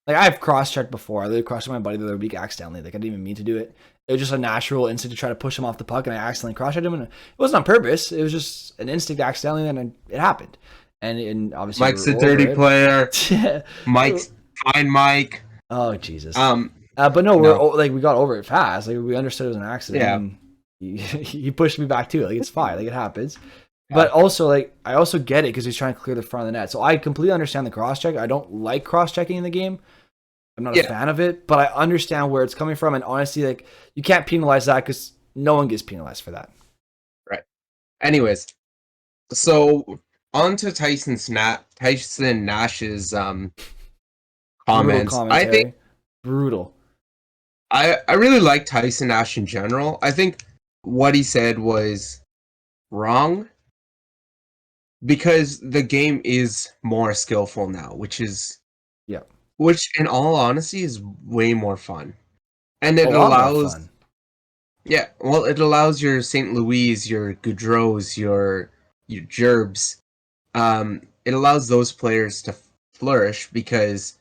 Like, I've cross-checked before. I literally cross-checked my buddy the other week accidentally. Like, I didn't even mean to do it. It was just a natural instinct to try to push him off the puck, and I accidentally cross-checked him. And it wasn't on purpose. It was just an instinct accidentally, and it happened. And obviously, Mike's a dirty player. Mike's fine, Mike. Oh, Jesus. But no, we got over it fast. Like, we understood it was an accident. Yeah. And he pushed me back too. Like, it's fine. Like, it happens. Yeah. But also, like, I also get it because he's trying to clear the front of the net. So I completely understand the cross check. I don't like cross checking in the game. I'm not a fan of it, but I understand where it's coming from. And honestly, like, you can't penalize that because no one gets penalized for that. Right. Anyways, so on to Tyson Nash's comments. I think brutal. I really like Tyson Nash in general. I think what he said was wrong because the game is more skillful now, which in all honesty is way more fun. And it allows it allows your St. Louis, your Gaudreaus, your Gerbs, it allows those players to flourish because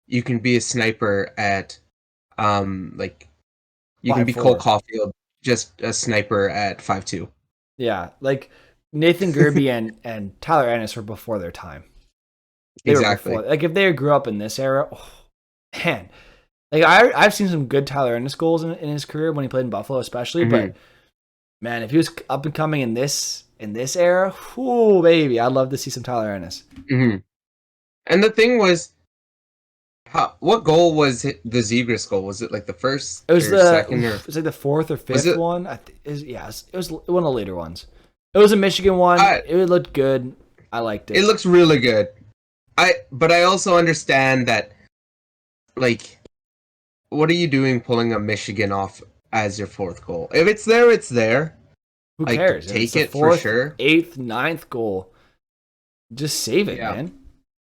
you can be a sniper at Like you can be 5'4". Cole Caulfield, just a sniper at 5'2". Yeah, like Nathan Gerby and Tyler Ennis were before their time. They were Exactly. before. Like if they grew up in this era, oh, man. Like I've seen some good Tyler Ennis goals in his career when he played in Buffalo, especially. But man, if he was up and coming in this era, whoo baby, I'd love to see some Tyler Ennis. And the thing was, what goal was the Zegras goal? Was it like the first It was or second? Or it's like the fourth or fifth one. It was one of the later ones. It was a Michigan one. It looked good. I liked it. It looks really good. But I also understand that, like, what are you doing pulling a Michigan off as your fourth goal? If it's there, it's there. Who cares? Take it for sure. 8th, 9th goal. Just save it, man.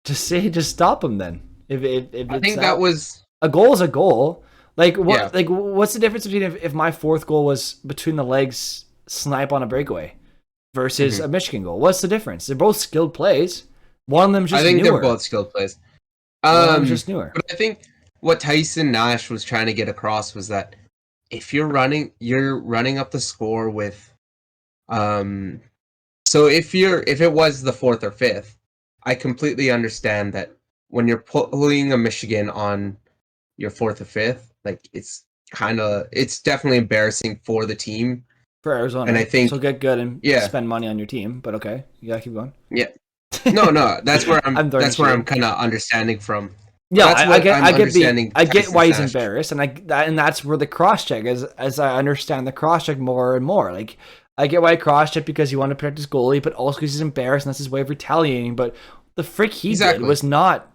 Just stop him then. If I think that was a goal is a goal. Like what? Yeah. Like what's the difference between if my fourth goal was between the legs, snipe on a breakaway, versus a Michigan goal? What's the difference? They're both skilled plays. One of them just. I think they're both skilled plays. One of them just newer. But I think what Tyson Nash was trying to get across was that if you're running up the score with, so if it was the fourth or fifth, I completely understand that when you're pulling a Michigan on your fourth or fifth, like it's definitely embarrassing for the team. For Arizona. And I think so get good and spend money on your team, but okay. You gotta keep going. Yeah. No, that's where I'm kind of understanding from. Yeah, I get why he's embarrassed, and that's where the cross check is. As I understand the cross check more and more, like I get why he cross check because you want to protect his goalie, but also because he's embarrassed and that's his way of retaliating. But the frick he did was not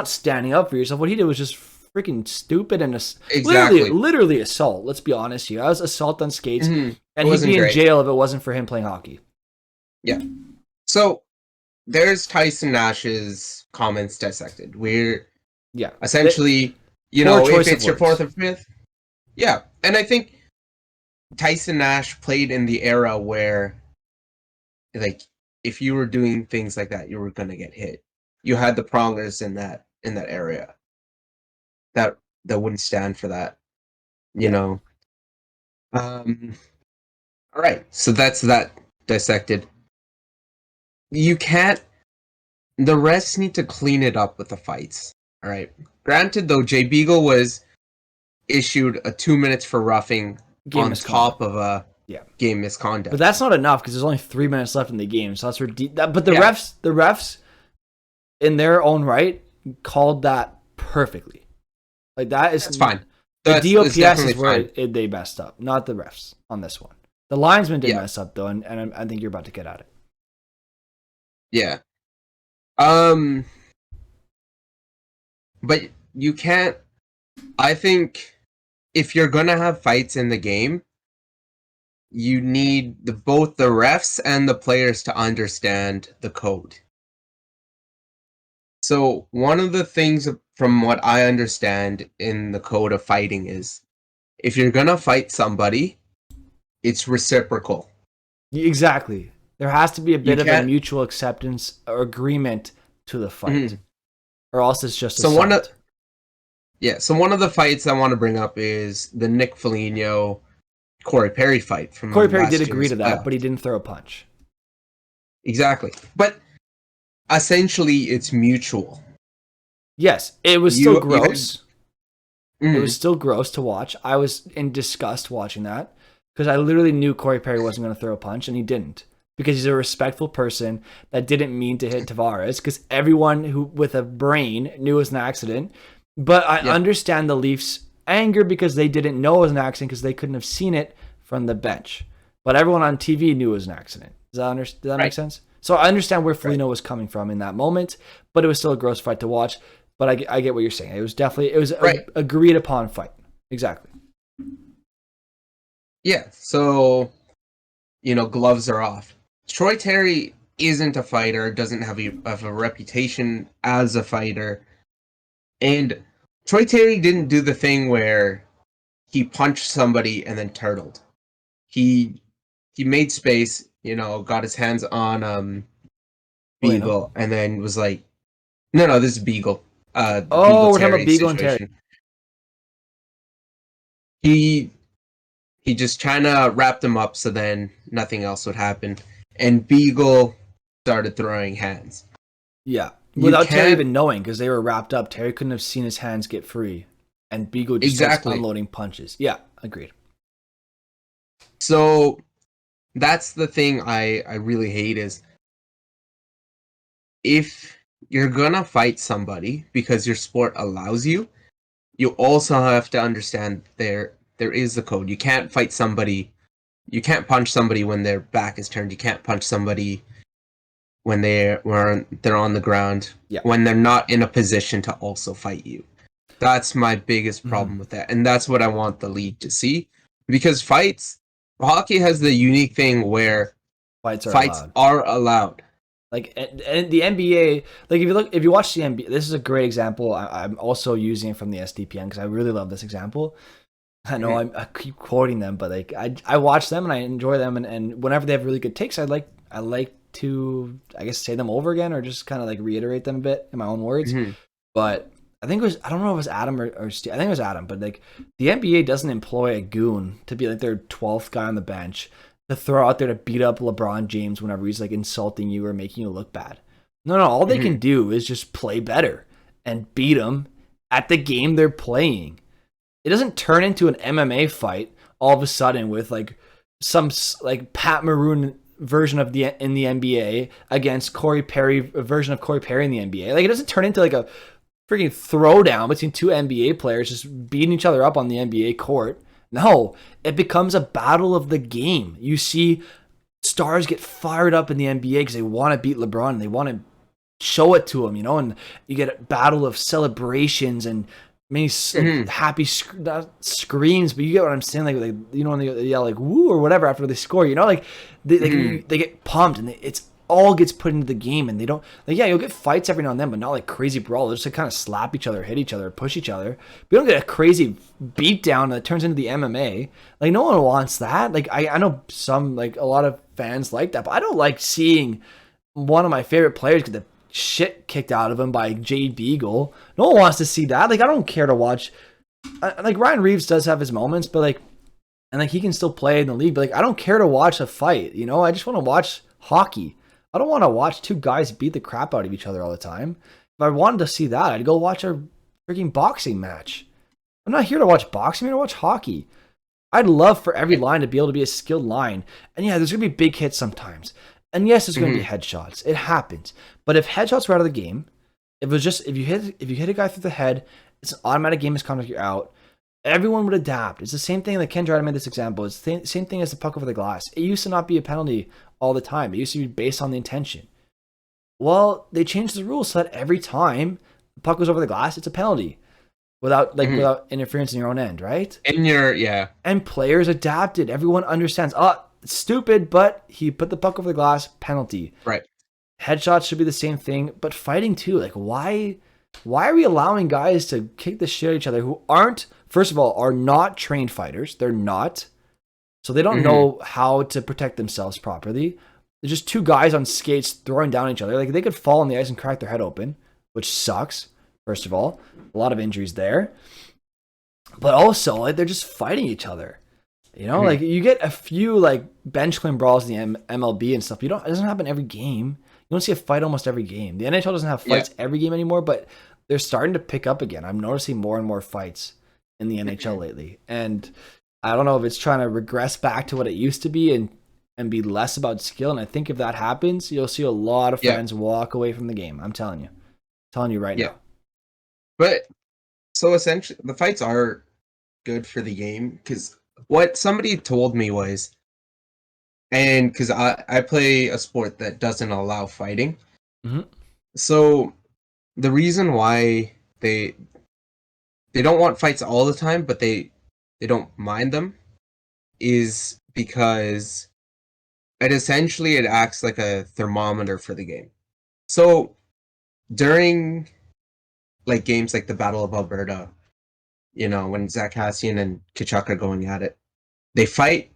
standing up for yourself. What he did was just freaking stupid and literally assault. Let's be honest here. I was assault on skates, and he'd be in jail if it wasn't for him playing hockey. Yeah. So there's Tyson Nash's comments dissected. Essentially, if it's your fourth or fifth. Yeah. And I think Tyson Nash played in the era where, like, if you were doing things like that, you were going to get hit. You had the prongers in that area that wouldn't stand for that, All right. So that's that dissected. The refs need to clean it up with the fights. All right. Granted, though, Beagle was issued a 2 minutes for roughing on top of a game misconduct. But that's not enough because there's only 3 minutes left in the game. So that's but the refs, in their own right, called that perfectly. Like that's fine. The DOPS is where they messed up, not the refs on this one. The linesman did mess up though, and I think you're about to get at it. Yeah. But you can't. I think if you're gonna have fights in the game, you need both the refs and the players to understand the code. So one of the things from what I understand in the code of fighting is if you're gonna fight somebody, it's reciprocal. Exactly. There has to be a bit of a mutual acceptance or agreement to the fight, or else it's just so one of the fights I want to bring up is the Nick Foligno Corey Perry fight from Corey Perry did agree to that, but he didn't throw a punch. Exactly, but essentially it's mutual. Yes, it was still gross. It was still gross to watch. I was in disgust watching that because I literally knew Corey Perry wasn't going to throw a punch, and he didn't. Because he's a respectful person that didn't mean to hit Tavares. Because everyone who with a brain knew it was an accident. But I understand the Leafs' anger because they didn't know it was an accident because they couldn't have seen it from the bench. But everyone on TV knew it was an accident. Does that make sense? So I understand where Foligno was coming from in that moment, but it was still a gross fight to watch. But I get what you're saying. It was an agreed upon fight. Exactly. Yeah. So, gloves are off. Troy Terry isn't a fighter, doesn't have a reputation as a fighter. And Troy Terry didn't do the thing where he punched somebody and then turtled. He made space, got his hands on Beagle, and then was like, no, this is Beagle. We're talking about Beagle and Terry. he just kind of wrapped him up so then nothing else would happen. And Beagle started throwing hands. Yeah. Without Terry even knowing, because they were wrapped up. Terry couldn't have seen his hands get free. And Beagle just starts unloading punches. Yeah, agreed. So that's the thing I really hate is if you're gonna fight somebody because your sport allows you, you also have to understand there is a code. You can't fight somebody. You can't punch somebody when their back is turned. You can't punch somebody when they're on the ground. Yeah. When they're not in a position to also fight you. That's my biggest problem with that, and that's what I want the league to see. Because hockey has the unique thing where fights are allowed. Like, and the NBA, like if you watch the NBA, this is a great example. I'm also using it from the SDPN because I really love this example. I know I keep quoting them, but like I watch them and I enjoy them, and whenever they have really good takes, I like to, I guess, say them over again or just kind of like reiterate them a bit in my own words. But I think it was, I don't know if it was Adam or Steve. I think it was Adam, but like the NBA doesn't employ a goon to be like their 12th guy on the bench to throw out there to beat up LeBron James whenever he's like insulting you or making you look bad. No, all they can do is just play better and beat them at the game they're playing. It doesn't turn into an MMA fight all of a sudden with like some like Pat Maroon version of in the NBA against Corey Perry, a version of Corey Perry in the NBA. Like, it doesn't turn into like a freaking throwdown between two NBA players just beating each other up on the NBA court. No, it becomes a battle of the game. You see stars get fired up in the NBA because they want to beat LeBron and they want to show it to him, you know, and you get a battle of celebrations and many happy screams, but you get what I'm saying, like you know, when they yell like woo or whatever after they score, you know, like they get pumped and it's all gets put into the game, and they don't, like, yeah, you'll get fights every now and then, but not like crazy brawl. They'll just like kind of slap each other, hit each other, push each other. But you don't get a crazy beatdown that turns into the MMA. Like, no one wants that. Like, I know some, like a lot of fans like that, but I don't like seeing one of my favorite players get the shit kicked out of him by Jade Beagle. No one wants to see that. Like, I don't care to watch. Like, Ryan Reeves does have his moments, but like, and like he can still play in the league, but like I don't care to watch a fight. You know, I just want to watch hockey. I don't want to watch two guys beat the crap out of each other all the time. If I wanted to see that, I'd go watch a freaking boxing match. I'm not here to watch boxing. I'm here to watch hockey. I'd love for every line to be able to be a skilled line. And yeah, there's going to be big hits sometimes. And yes, there's going to be headshots. It happens. But if headshots were out of the game, if you hit a guy through the head, it's an automatic game misconduct, you're out. Everyone would adapt. It's the same thing. Like Ken Dryden made this example. It's the same thing as the puck over the glass. It used to not be a penalty all the time. It used to be based on the intention. Well, they changed the rules so that every time the puck goes over the glass, it's a penalty without interference in your own end, right? And players adapted. Everyone understands. Oh, it's stupid, but he put the puck over the glass, penalty. Right. Headshots should be the same thing, but fighting too. Like, why are we allowing guys to kick the shit out of each other who aren't, first of all, are not trained fighters? They're not. So they don't know how to protect themselves properly. They're just two guys on skates throwing down each other. Like, they could fall on the ice and crack their head open, which sucks, first of all. A lot of injuries there. But also, like, they're just fighting each other. You know, like, you get a few, like, bench clean brawls in the MLB and stuff. It doesn't happen every game. You don't see a fight almost every game. The NHL doesn't have fights every game anymore, but they're starting to pick up again. I'm noticing more and more fights in the NHL lately. And I don't know if it's trying to regress back to what it used to be and be less about skill. And I think if that happens, you'll see a lot of fans walk away from the game. I'm telling you right now. But so essentially, the fights are good for the game because what somebody told me was, and because I play a sport that doesn't allow fighting. So the reason why they don't want fights all the time, but they don't mind them, is because it acts like a thermometer for the game. So during like games like the Battle of Alberta, you know, when Zach Cassian and Kachuk are going at it, they fight,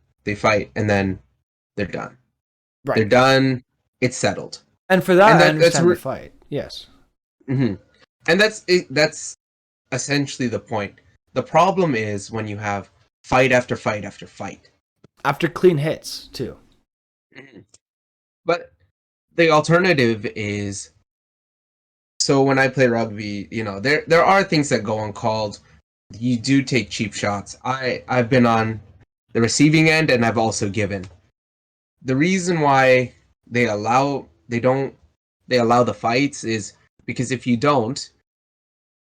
and then they're done. Right. They're done. It's settled. And for that, I understand the fight. Yes. And that's essentially the point. The problem is when you have fight after fight after fight. After clean hits, too. But the alternative is, so when I play rugby, there are things that go uncalled. You do take cheap shots. I've been on the receiving end, and I've also given. The reason why they allow the fights is because if you don't,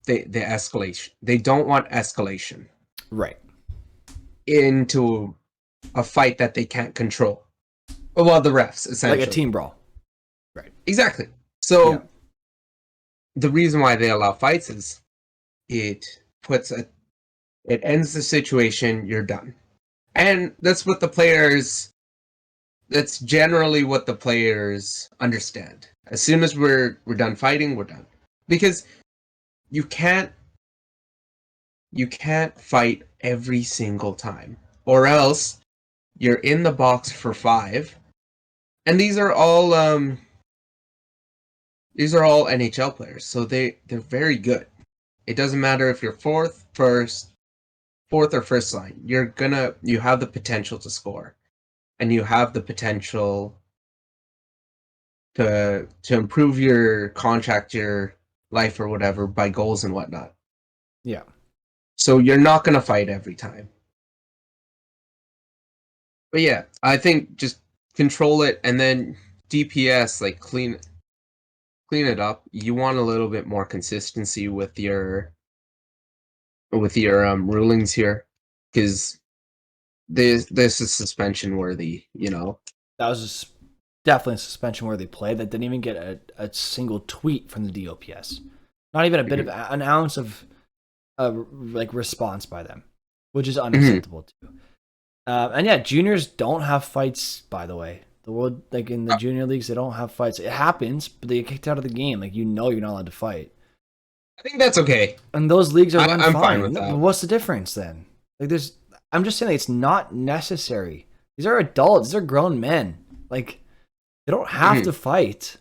they escalate. They don't want escalation. Right. Into a fight that they can't control. Well, the refs, essentially. Like a team brawl. Right. Exactly. So the reason why they allow fights is it ends the situation, you're done. And that's generally what the players understand. As soon as we're done fighting, we're done. Because you can't fight every single time, or else you're in the box for 5. And these are all NHL players, so they're very good. It doesn't matter if you're fourth or first line. You have the potential to score, and you have the potential to improve your contract, your life, or whatever by goals and whatnot. Yeah. So you're not gonna fight every time. But yeah, I think just control it, and then DPS, like clean it up. You want a little bit more consistency with your rulings here, because this is suspension worthy. That was definitely a suspension worthy play that didn't even get a single tweet from the DOPS. Not even a bit of an ounce of response by them, which is unacceptable too. And yeah, juniors don't have fights, by the way. The world, like in the junior leagues, they don't have fights. It happens, but they get kicked out of the game. Like, you're not allowed to fight. I think that's okay. And those leagues are run I'm fine. fine with that. What's the difference then? Like, I'm just saying, like, it's not necessary. These are adults. These are grown men. Like, they don't have to fight.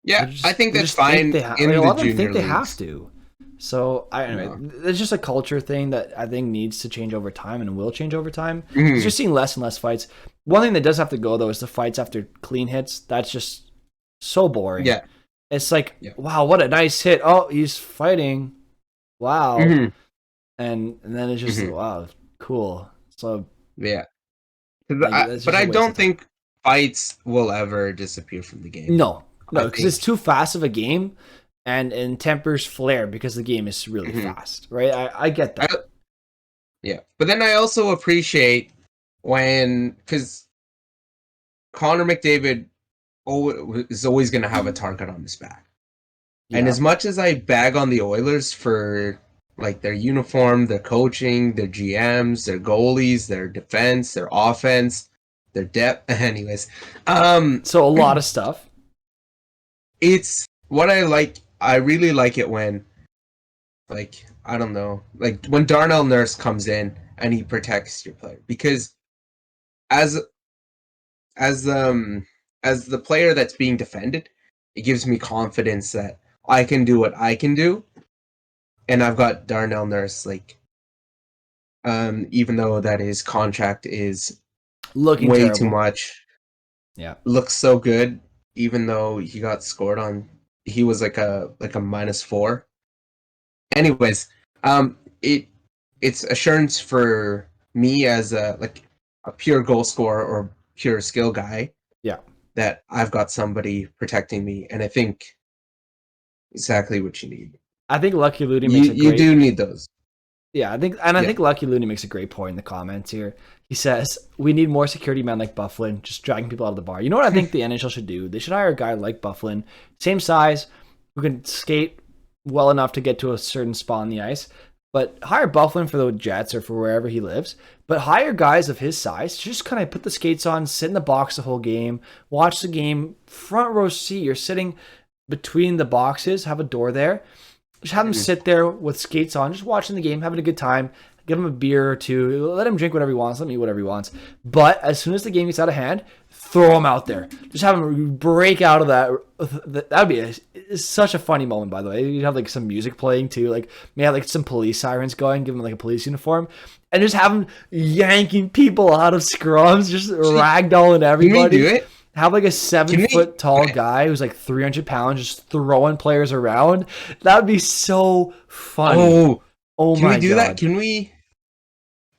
Yeah, I think that's fine. A lot of them think they have to. So it's just a culture thing that I think needs to change over time and will change over time. You're seeing less and less fights. One thing that does have to go though is the fights after clean hits. That's just so boring. Yeah, it's like, wow, what a nice hit. Oh, he's fighting. Wow, and then it's just wow, cool. So yeah, but I don't think fights will ever disappear from the game. No, because it's too fast of a game. And tempers flare because the game is really fast, right? I get that. But then I also appreciate because Connor McDavid is always going to have a target on his back. Yeah. And as much as I bag on the Oilers for like their uniform, their coaching, their GMs, their goalies, their defense, their offense, their depth, anyways. So a lot of stuff. It's what I like. I really like it when, like, I don't know, like when Darnell Nurse comes in and he protects your player, because as the player that's being defended, it gives me confidence that I can do what I can do, and I've got Darnell Nurse, like, even though that his contract is looking way terrible. Too much, looks so good, even though he got scored on. He was like a -4. Anyways, it's assurance for me as a pure goal scorer or pure skill guy. Yeah. That I've got somebody protecting me, and I think exactly what you need. I think Lucky Looney makes you do need those. Yeah, I think Lucky Looney makes a great point in the comments here. He says, we need more security men like Bufflin, just dragging people out of the bar. You know what I think the NHL should do? They should hire a guy like Bufflin, same size, who can skate well enough to get to a certain spot on the ice. But hire Bufflin for the Jets or for wherever he lives. But hire guys of his size to just kind of put the skates on, sit in the box the whole game, watch the game, front row seat. You're sitting between the boxes, have a door there. Just have them sit there with skates on, just watching the game, having a good time. give him a beer or two, let him drink whatever he wants, let him eat whatever he wants. But as soon as the game gets out of hand, throw him out there. Just have him break out of that. That would be such a funny moment, by the way. You'd have like some music playing too, like maybe have like some police sirens going, give him like a police uniform, and just have him yanking people out of scrums, just ragdolling everybody. Can we do it? Have like a 7-foot tall guy who's like 300 pounds just throwing players around. That would be so funny. Oh can my we do God. that? Can we?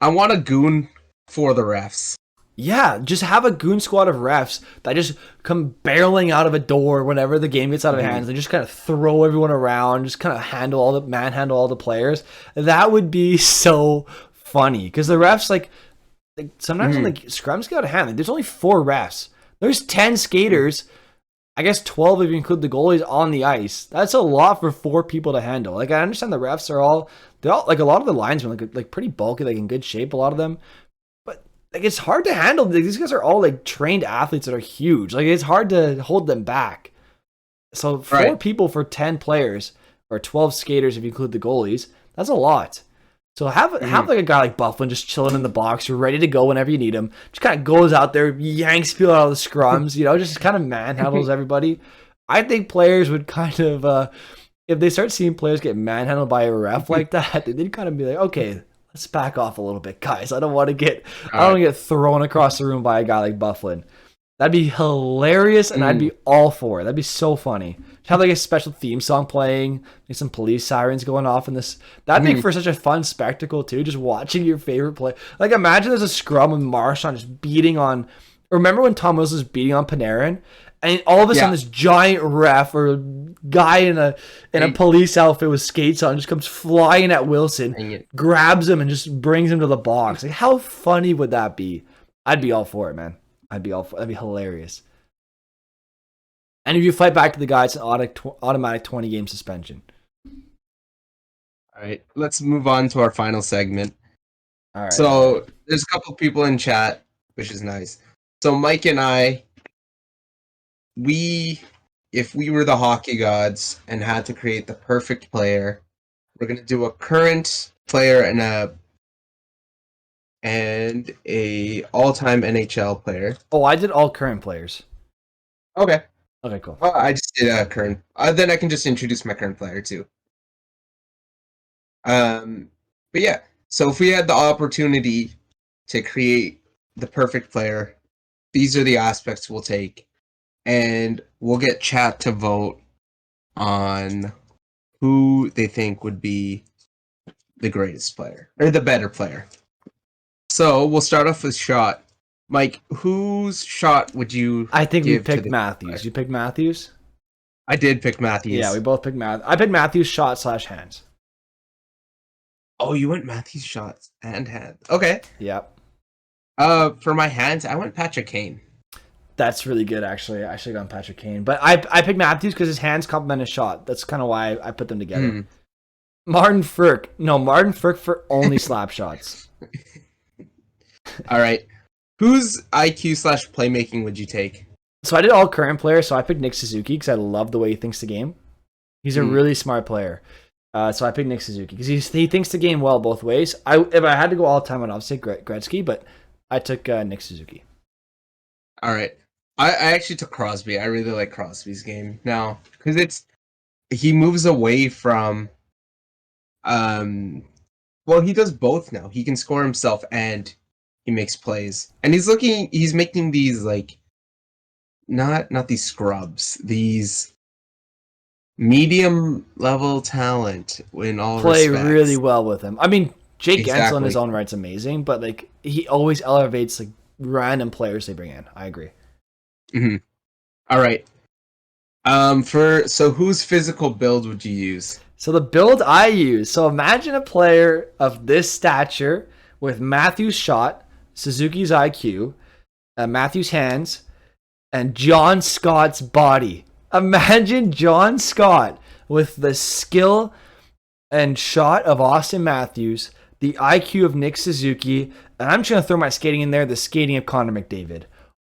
I want a goon for the refs. Yeah, just have a goon squad of refs that just come barreling out of a door whenever the game gets out of hands and just kind of throw everyone around, just kind of manhandle all the players. That would be so funny because the refs like sometimes when like scrums get out of hand, like, there's only 4 refs. There's 10 skaters. I guess 12 if you include the goalies on the ice. That's a lot for 4 people to handle. Like I understand the refs they're all like a lot of the linesmen like pretty bulky, like in good shape, a lot of them. But like it's hard to handle. Like, these guys are all like trained athletes that are huge. Like it's hard to hold them back. So 4 people for 10 players or 12 skaters if you include the goalies, that's a lot. So have like a guy like Bufflin just chilling in the box, ready to go whenever you need him. Just kind of goes out there, yanks people out of the scrums, just kind of manhandles everybody. I think players would kind of, if they start seeing players get manhandled by a ref like that, they'd kind of be like, okay, let's back off a little bit, guys. I don't want to get thrown across the room by a guy like Bufflin. That'd be hilarious, and I'd be all for it. That'd be so funny. Have like a special theme song playing, like some police sirens going off in this. That'd make for such a fun spectacle too. Just watching your favorite play. Like imagine there's a scrum with Marchand just beating on. Remember when Tom Wilson was beating on Panarin, and all of a sudden this giant ref or guy in a police outfit with skates on just comes flying at Wilson, grabs him and just brings him to the box. Like how funny would that be? I'd be all for it, man. That'd be hilarious. And if you fight back to the guy, it's an automatic 20-game suspension. All right, let's move on to our final segment. All right. So there's a couple people in chat, which is nice. So Mike and I, if we were the hockey gods and had to create the perfect player, we're gonna do a current player and a all-time NHL player. Oh, I did all current players. Okay. Okay, cool. Well, I just did a current. Then I can just introduce my current player too. But yeah. So if we had the opportunity to create the perfect player, these are the aspects we'll take, and we'll get chat to vote on who they think would be the greatest player or the better player. So we'll start off with shot. Mike, whose shot would you? I think we give picked Matthews. You picked Matthews? I did pick Matthews. Yeah, we both picked Matthews. I picked Matthews shot / hands. Oh, you went Matthews shots and hands. Okay. Yep. For my hands, I went Patrick Kane. That's really good, actually. I should have gone Patrick Kane. But I picked Matthews because his hands complement his shot. That's kind of why I put them together. Martin Frk for only slap shots. All right. Whose IQ / playmaking would you take? So I did all current players, so I picked Nick Suzuki because I love the way he thinks the game. He's a really smart player. So I picked Nick Suzuki because he thinks the game well both ways. If I had to go all time, I'd obviously take Gretzky, but I took Nick Suzuki. All right. I actually took Crosby. I really like Crosby's game now because he moves away from well, he does both now. He can score himself and he makes plays. And he's making these like not these scrubs, these medium level talent in all play respects. Really well with him. I mean, Jake Guentzel in his own right's amazing, but like he always elevates like random players they bring in. I agree. All right. So whose physical build would you use? So the build I use. So imagine a player of this stature with Matthews' shot, Suzuki's IQ, Matthews' hands, and John Scott's body. Imagine John Scott with the skill and shot of Austin Matthews, the IQ of Nick Suzuki, and I'm just going to throw my skating in there, the skating of Connor McDavid.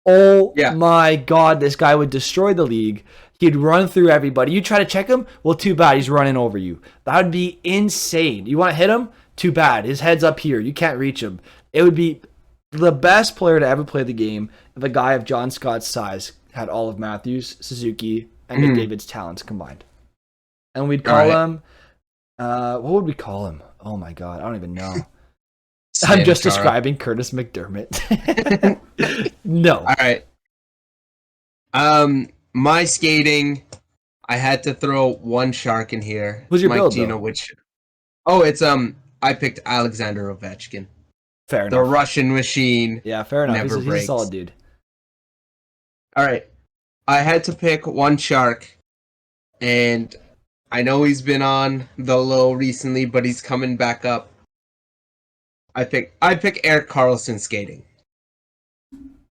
Oh my God, this guy would destroy the league. He'd run through everybody. You try to check him? Well, too bad. He's running over you. That would be insane. You want to hit him? too bad. His head's up here. You can't reach him. It would be the best player to ever play the game if a guy of John Scott's size had all of Matthews, Suzuki, and McDavid's talents combined. And we'd call him... what would we call him? Oh my god, I don't even know. I'm just describing Curtis McDermott. No. All right. My skating, I had to throw one shark in here. Who's your Mike, build, do you know which? Oh, it's I picked Alexander Ovechkin. Fair enough. The Russian machine. Yeah, fair enough. Never He's a solid dude. All right. I had to pick one shark, and I know he's been on the low recently, but he's coming back up. I pick Erik Karlsson skating.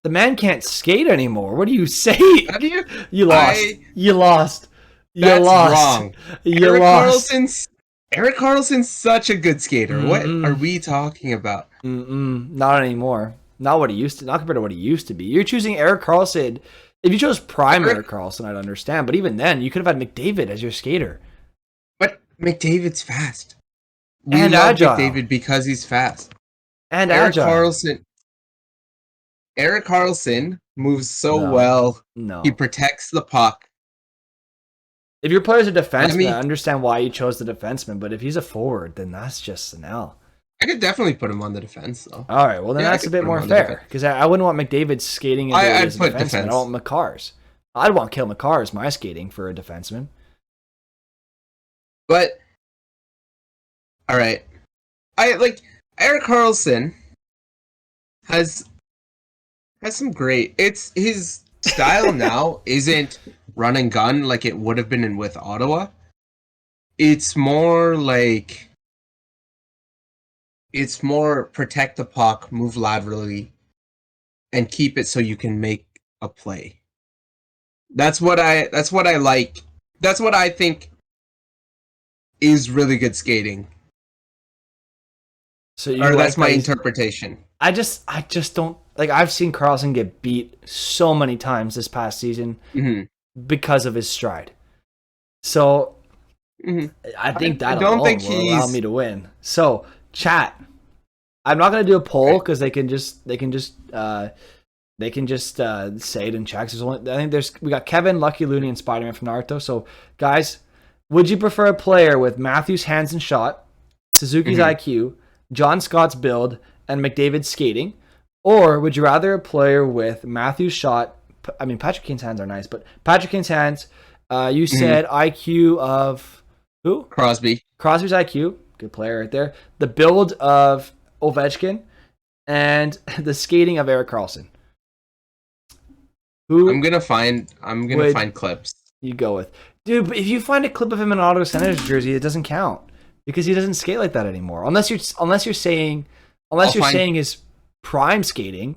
The man can't skate anymore. What do you say? Have you? You lost. You lost. You That's lost. wrong. You Erik lost. Erik Karlsson's such a good skater. What are we talking about? Not anymore. Not what he used to. Not compared to what he used to be. You're choosing Erik Karlsson. If you chose prime Erik Karlsson, I'd understand. But even then, you could have had McDavid as your skater. But McDavid's fast. We and love agile. McDavid because he's fast. And Erik agile. Erik Karlsson moves so No. well. No. He protects the puck. If your player's a defenseman, I understand why you chose the defenseman. But if he's a forward, then that's just an L. I could definitely put him on the defense, though. All right, well, then that's a bit more fair. Because I wouldn't want McDavid skating as a defenseman. I want McCarr's. I'd want Cale Makar as my skating for a defenseman. But, all right. Erik Karlsson has some great... His style now isn't run and gun like it would have been with Ottawa. It's more like... It's more protect the puck, move laterally, and keep it so you can make a play. That's what I like. That's what I think is really good skating. That's my interpretation. I just don't like. I've seen Karlsson get beat so many times this past season because of his stride. So I think that alone will allow me to win. So chat. I'm not gonna do a poll because they can just say it in chat. We got Kevin, Lucky Looney, and Spider-Man from Naruto. So guys, would you prefer a player with Matthews' hands and shot, Suzuki's IQ, John Scott's build, and McDavid's skating, or would you rather a player with Matthews' shot? I mean, Patrick Kane's hands are nice, but Patrick Kane's hands. You said IQ of who? Crosby's IQ. Good player right there. The build of Ovechkin and the skating of Erik Karlsson. I'm gonna find clips. You go with, dude. But if you find a clip of him in an Ottawa Senators jersey, it doesn't count because he doesn't skate like that anymore. Unless you're saying his prime skating.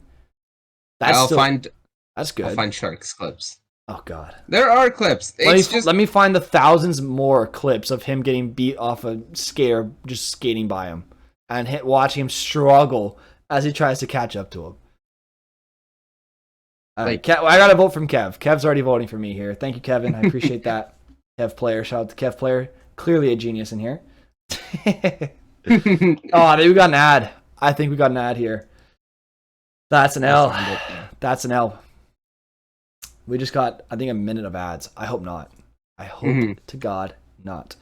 That's good. I'll find Sharks clips. Oh god, there are clips. Let me find the thousands more clips of him getting beat off a skater just skating by him and watching him struggle as he tries to catch up to him. I got a vote from Kev. Kev's already voting for me here. Thank you, Kevin. I appreciate that. Kev Player. Shout out to Kev Player. Clearly a genius in here. Oh, we got an ad. I think we got an ad here. That's an L. That's an L. We just got, I think, a minute of ads. I hope not. I hope to God not.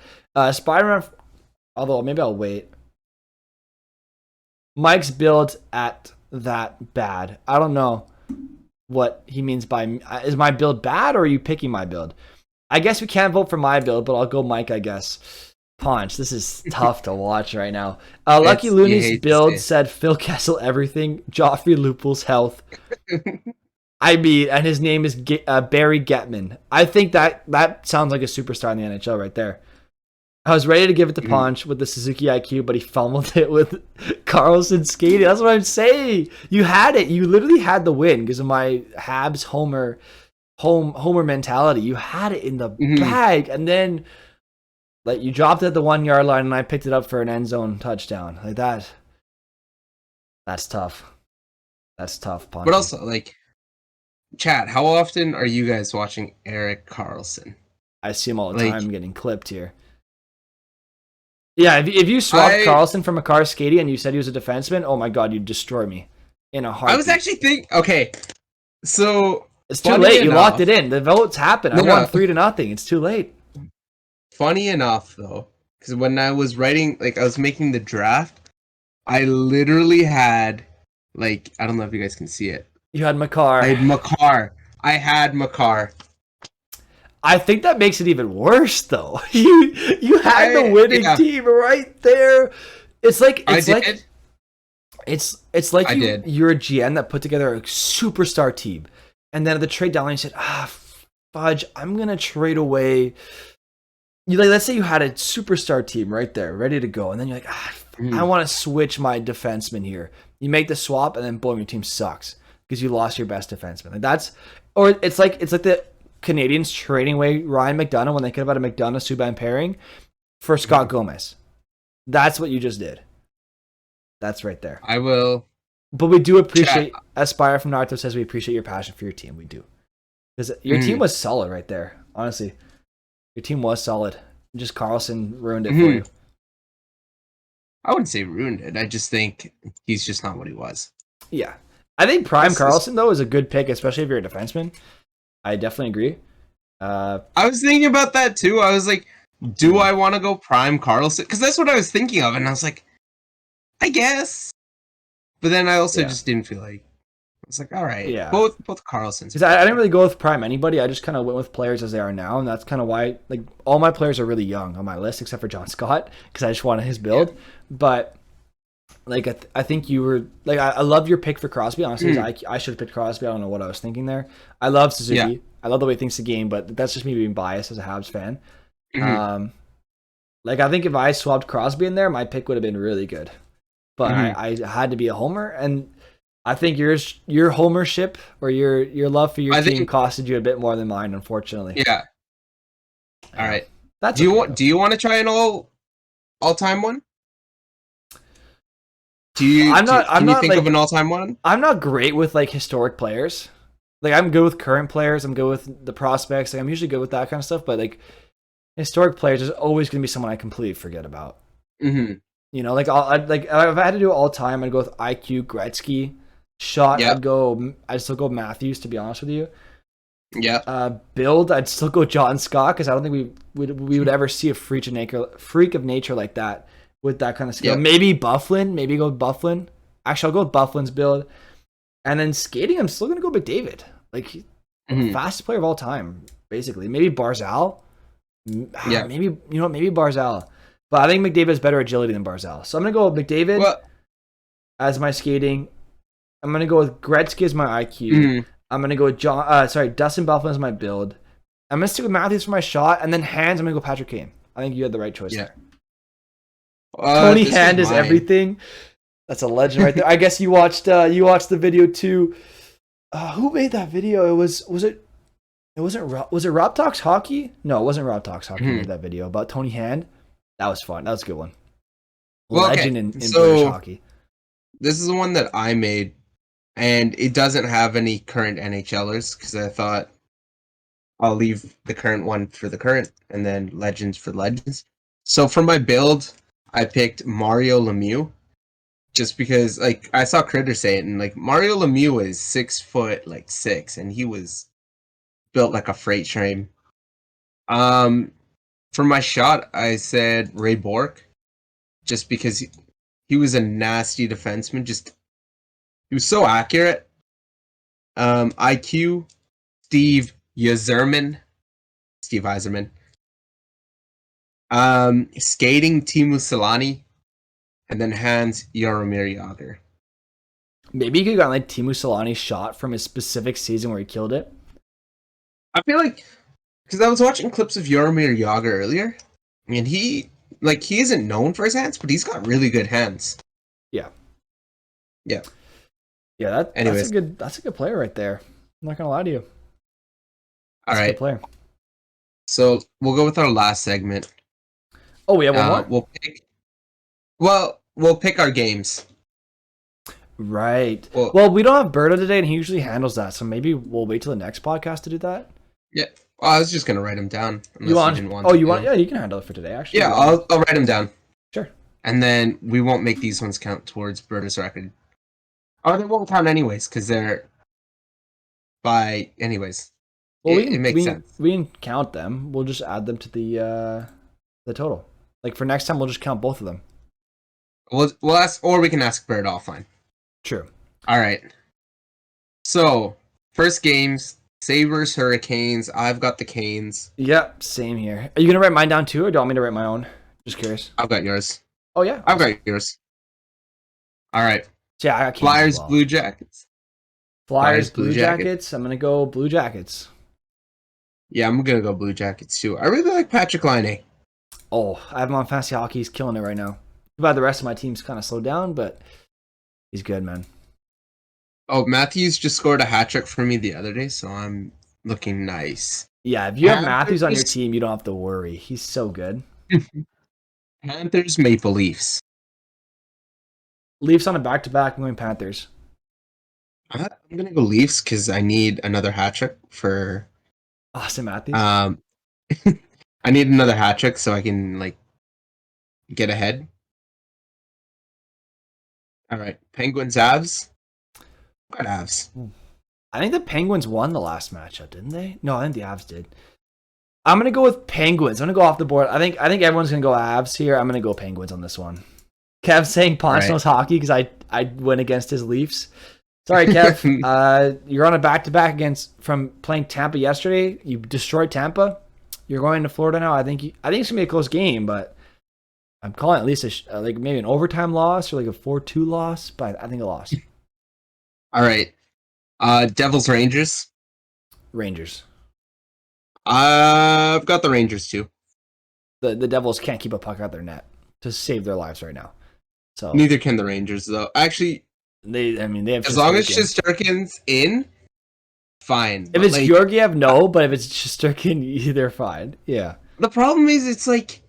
Spider-Man, although maybe I'll wait. Mike's build at that bad. I don't know what he means by, is my build bad or are you picking my build? I guess we can't vote for my build, but I'll go Mike, I guess. Punch. This is tough to watch right now. Lucky Looney's build said Phil Kessel everything, Joffrey Lupul's health. I mean, and his name is Barry Getman. I think that sounds like a superstar in the NHL right there. I was ready to give it to Punch with the Suzuki IQ, but he fumbled it with Karlsson skating. That's what I'm saying. You had it. You literally had the win because of my Habs homer mentality. You had it in the bag, and then like you dropped it at the 1 yard line, and I picked it up for an end zone touchdown like that. That's tough. That's tough, Punch. But also, like, chat, how often are you guys watching Erik Karlsson? I see him all the time getting clipped here. Yeah, if you swapped Carlson from Makar Skady and you said he was a defenseman, oh my god, you'd destroy me in a heartbeat. I was actually thinking, okay, so it's too late. You locked it in. The votes happened. I won 3-0. It's too late. Funny enough, though, because when I was writing, like I was making the draft, I literally had, like, I don't know if you guys can see it. You had Makar. I had Makar. I think that makes it even worse, though. You had the winning team right there. It's like you're a GM that put together a superstar team, and then at the trade deadline you said, fudge, I'm gonna trade away. Let's say you had a superstar team right there, ready to go, and then you're like, I want to switch my defenseman here. You make the swap, and then boom, your team sucks because you lost your best defenseman. It's like the Canadians trading away Ryan McDonough when they could have had a McDonough-Subban pairing for Scott Gomez. That's what you just did. That's right there. I will. But we do appreciate, Aspire from Naruto says we appreciate your passion for your team. We do. Because your team was solid right there. Honestly. Your team was solid. Just Carlson ruined it for you. I wouldn't say ruined it. I just think he's just not what he was. Yeah. I think Prime Carlson, though, is a good pick, especially if you're a defenseman. I definitely agree. I was thinking about that, too. I was like, do I want to go Prime Carlson? Because that's what I was thinking of. And I was like, I guess. But then I also just didn't feel like. I was like, all right. Yeah. Both Carlsons. Because I didn't really go with Prime anybody. I just kind of went with players as they are now. And that's kind of why, like, all my players are really young on my list, except for John Scott, because I just wanted his build. Yeah. But, like, I think you were, like, I love your pick for Crosby. Honestly, I should have picked Crosby. I don't know what I was thinking there. I love Suzuki. Yeah. I love the way he thinks the game, but that's just me being biased as a Habs fan. Like, I think if I swapped Crosby in there, my pick would have been really good. But I had to be a homer, and I think your homership or your love for your team costed you a bit more than mine, unfortunately. Yeah. All right. Do you want to try an all-time one? Can you think of an all-time one? I'm not great with like historic players. Like I'm good with current players. I'm good with the prospects. Like I'm usually good with that kind of stuff. But like historic players, there's always going to be someone I completely forget about. You know, like if I had to do it all time, I'd go with IQ, Gretzky, shot. I'd still go Matthews, to be honest with you. Yeah. Build, I'd still go John Scott because I don't think we would ever see a freak of nature like that with that kind of skill. Maybe Bufflin. Maybe go with Bufflin. Actually, I'll go with Bufflin's build. And then skating, I'm still gonna go McDavid. Like fastest player of all time, basically. Maybe Barzal. Maybe Barzal. But I think McDavid has better agility than Barzal. So I'm going to go with McDavid as my skating. I'm going to go with Gretzky as my IQ. I'm going to go with Dustin Bufflin as my build. I'm going to stick with Matthews for my shot. And then hands, I'm going to go Patrick Kane. I think you had the right choice there. Tony Hand is everything. That's a legend right there. I guess you watched the video too. Who made that video? Was it Rob Talks Hockey? No, it wasn't Rob Talks Hockey who made that video about Tony Hand. That was fun. That was a good one. Legend in British hockey. This is the one that I made, and it doesn't have any current NHLers because I thought I'll leave the current one for the current, and then legends for legends. So for my build, I picked Mario Lemieux, just because like I saw Critter say it, and like Mario Lemieux is 6'6", and he was built like a freight train. For my shot, I said Ray Bourque, just because he was a nasty defenseman. He was so accurate. IQ, Steve Yzerman. Skating, Teemu Selanne. And then hands, Jaromir Jagr. Maybe you could have gotten like Teemu Selanne's shot from his specific season where he killed it. I feel like, because I was watching clips of Jaromir Jagr earlier, and he isn't known for his hands, but he's got really good hands. Yeah. Yeah. Yeah, that's a good player right there. I'm not gonna lie to you. All right. Good player. So we'll go with our last segment. Oh, we have one more? We'll pick our games. Right. Well, we don't have Berto today, and he usually handles that, so maybe we'll wait till the next podcast to do that. Yeah. Well, I was just gonna write them down. You want? Yeah, you can handle it for today. Actually, yeah, I'll write them down. And then we won't make these ones count towards Berta's record. Oh, they won't count anyways, because they're by anyways. Well, It makes sense. we can count them. We'll just add them to the total. Like for next time, we'll just count both of them. We'll ask, or we can ask Bert offline. True. All right. So first games: Sabres, Hurricanes. I've got the Canes. Yep, same here. Are you gonna write mine down too, or do you want me to write my own? Just curious. I've got yours. Oh yeah, I've got yours. All right. So, yeah, I got Canes Flyers, as well. Blue Jackets. Flyers, Blue Jackets. I'm gonna go Blue Jackets. Yeah, I'm gonna go Blue Jackets too. I really like Patrick Laine. Oh, I have him on fantasy hockey. He's killing it right now. Too bad the rest of my team's kind of slowed down, but he's good, man. Oh, Matthews just scored a hat trick for me the other day, so I'm looking nice. Yeah, if you have Matthews on your team, you don't have to worry. He's so good. Panthers, Maple Leafs. Leafs on a back-to-back. I'm going Panthers. I'm gonna go Leafs because I need another hat trick for Austin Matthews. I need another hat trick so I can like get ahead. All right, Penguins, Avs. Got Avs. I think the Penguins won the last matchup, didn't they? No, I think the Avs did. I'm gonna go with Penguins. I'm gonna go off the board. I think everyone's gonna go Avs here. I'm gonna go Penguins on this one. Kev's saying Ponce knows hockey because I went against his Leafs. Sorry, Kev. You're on a back-to-back from playing Tampa yesterday. You destroyed Tampa. You're going to Florida now. I think it's gonna be a close game, but I'm calling at least like maybe an overtime loss or like a 4-2 loss. But I think a loss. All right. Devils, Rangers. Rangers. I've got the Rangers too. The Devils can't keep a puck out their net to save their lives right now. So neither can the Rangers though. Actually, they have as long as Shesterkin's in, fine. If it's Georgiev, no, but if it's Shesterkin, they're fine. Yeah. The problem is, it's like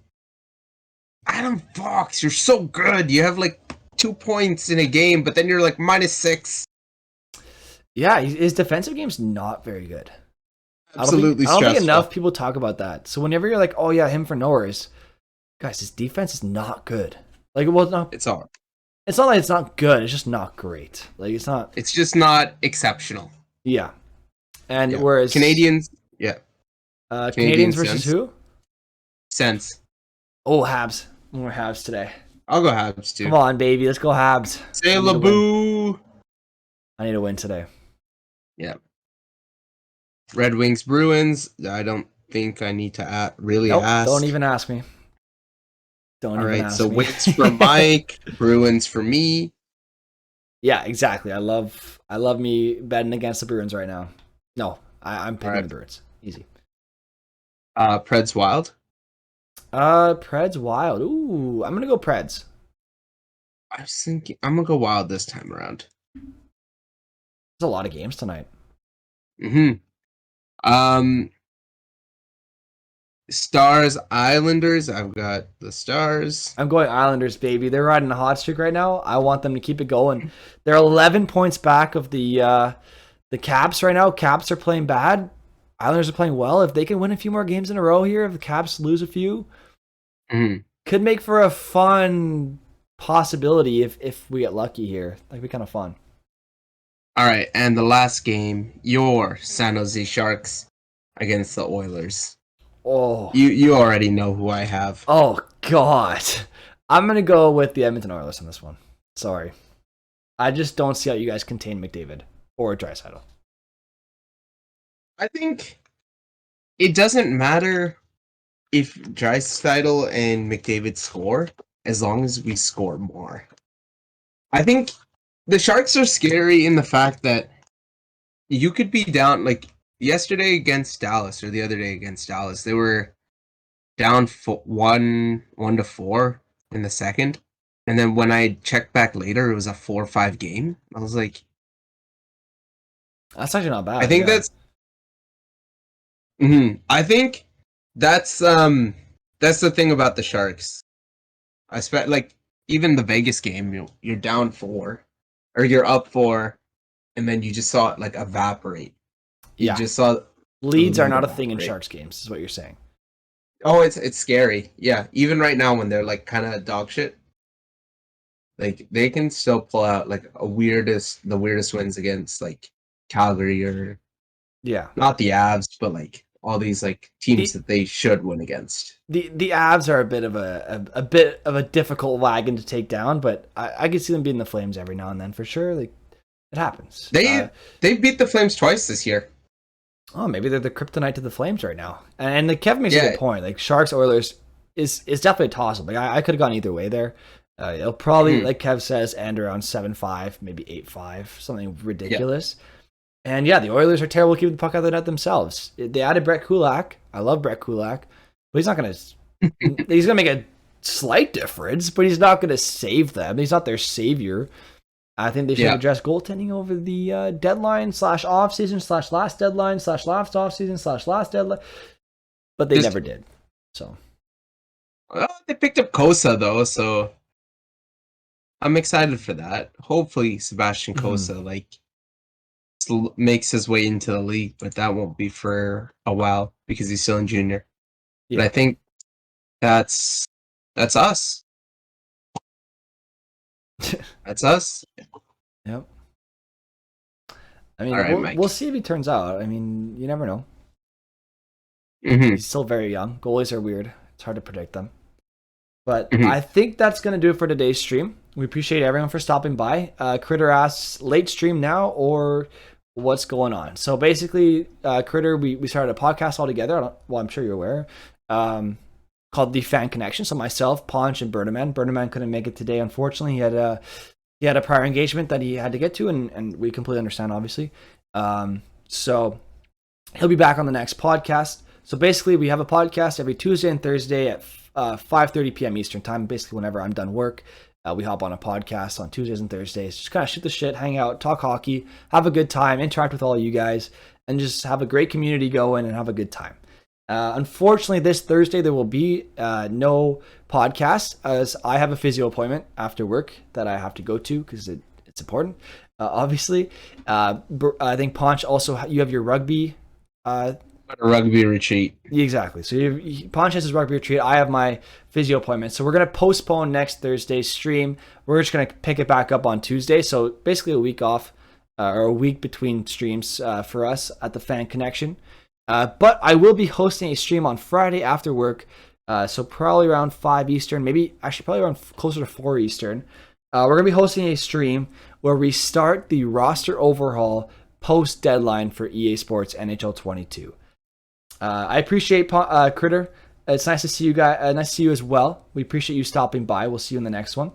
Adam Fox. You're so good. You have like 2 points in a game, but then you're like -6. Yeah, his defensive game's not very good. Absolutely I don't think enough people talk about that. So whenever you're like, oh yeah, him for Norris, guys, his defense is not good. Like, well, it's not. It's not like it's not good. It's just not great. Like, it's not. It's just not exceptional. Yeah. And whereas Canadians, yeah. Canadians versus who? Sens. Oh, Habs. More Habs today. I'll go Habs too. Come on, baby. Let's go Habs. Say LeBoo. I need a win today. Yeah. Red Wings, Bruins. I don't think I need to ask. Don't even ask me. Don't even ask me. So Wings for Mike, Bruins for me. Yeah, exactly. I love me betting against the Bruins right now. No, I'm picking the Bruins. Easy. Preds Wild. Preds Wild. Ooh, I'm gonna go Preds. I was thinking I'm gonna go Wild this time around. There's a lot of games tonight. Stars, Islanders. I've got the Stars. I'm going Islanders, baby. They're riding a hot streak right now. I want them to keep it going. They're 11 points back of the Caps right now. Caps are playing bad. Islanders are playing well. If they can win a few more games in a row here, if the Caps lose a few, could make for a fun possibility if we get lucky here. That'd be kind of fun. All right, and the last game, your San Jose Sharks against the Oilers. Oh, you already know who I have. Oh God, I'm gonna go with the Edmonton Oilers on this one. Sorry, I just don't see how you guys contain McDavid or Draisaitl. I think it doesn't matter if Draisaitl and McDavid score as long as we score more. I think the Sharks are scary in the fact that you could be down like. Yesterday against Dallas, or the other day against Dallas, they were down 1-4 in the second, and then when I checked back later, it was a 4-5 game. I was like, "That's actually not bad." I think that's. I think that's the thing about the Sharks. I expect like even the Vegas game, you're down 4, or you're up 4, and then you just saw it like evaporate. You just saw leads are not a thing in Sharks games, is what you're saying. Oh, it's scary. Yeah, even right now when they're like kind of dog shit, Like they can still pull out like the weirdest wins against like Calgary or Yeah. not the Avs, but like all these like teams The that they should win against. the Avs are a bit of a bit of a difficult wagon to take down, but I could see them beating the Flames every now and then for sure. Like it happens. They beat the Flames twice this year. Oh, maybe they're the kryptonite to the Flames right now. And like Kevin makes a Yeah. good point. Like Sharks Oilers is definitely a toss up. Like I could have gone either way there. It'll probably, like Kev says, end around 7-5, maybe 8-5, something ridiculous. Yeah. And yeah, the Oilers are terrible keeping the puck out of the net themselves. They added Brett Kulak. I love Brett Kulak, but he's not going to. He's going to make a slight difference, but he's not going to save them. He's not their savior. I think they should address goaltending over the deadline / off season / last deadline / last off season / last deadline, but they never did. So, well, they picked up Kosa though, so I'm excited for that. Hopefully, Sebastian Kosa makes his way into the league, but that won't be for a while because he's still in junior. Yeah. But I think that's us. That's us. Yep. I mean, we'll see if he turns out. I mean, you never know. He's still very young. Goalies are weird. It's hard to predict them. But I think that's going to do it for today's stream. We appreciate everyone for stopping by. Critter asks, late stream now or what's going on? So basically, Critter, we started a podcast all together. Well, I'm sure you're aware. Called The Fan Connection. So myself, Ponch, and Bernaman. Bernaman couldn't make it today, unfortunately. He had a prior engagement that he had to get to, and we completely understand, obviously. So he'll be back on the next podcast. So basically, we have a podcast every Tuesday and Thursday at 5:30 p.m. Eastern time. Basically, whenever I'm done work, we hop on a podcast on Tuesdays and Thursdays. Just kind of shoot the shit, hang out, talk hockey, have a good time, interact with all you guys, and just have a great community going and have a good time. Unfortunately, this Thursday there will be no podcast as I have a physio appointment after work that I have to go to because it's important. Obviously, I think Ponch also you have your rugby. A rugby retreat. Exactly. So Ponch has his rugby retreat. I have my physio appointment. So we're gonna postpone next Thursday's stream. We're just gonna pick it back up on Tuesday. So basically a week off or a week between streams for us at the Fan Connection. But I will be hosting a stream on Friday after work, so probably around 5 Eastern, probably around closer to 4 Eastern. We're going to be hosting a stream where we start the roster overhaul post-deadline for EA Sports NHL 22. I appreciate Critter. It's nice to see you guys. Nice to see you as well. We appreciate you stopping by. We'll see you in the next one.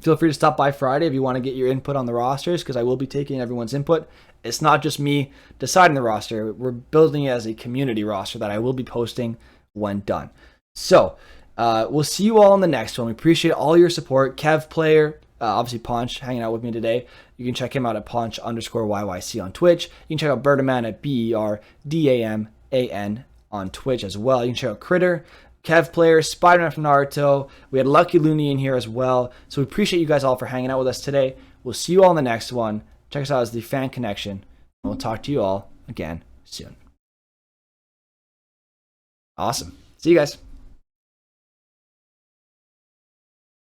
Feel free to stop by Friday if you want to get your input on the rosters, because I will be taking everyone's input. It's not just me deciding the roster. We're building it as a community roster that I will be posting when done. So, we'll see you all in the next one. We appreciate all your support. Kev Player, obviously Ponch, hanging out with me today. You can check him out at Ponch_YYC on Twitch. You can check out Berdaman at BERDAMAN on Twitch as well. You can check out Critter, Kev Player, Spider-Man from Naruto. We had Lucky Looney in here as well. So we appreciate you guys all for hanging out with us today. We'll see you all in the next one. Check us out as the Fan Connection. And we'll talk to you all again soon. Awesome. See you guys.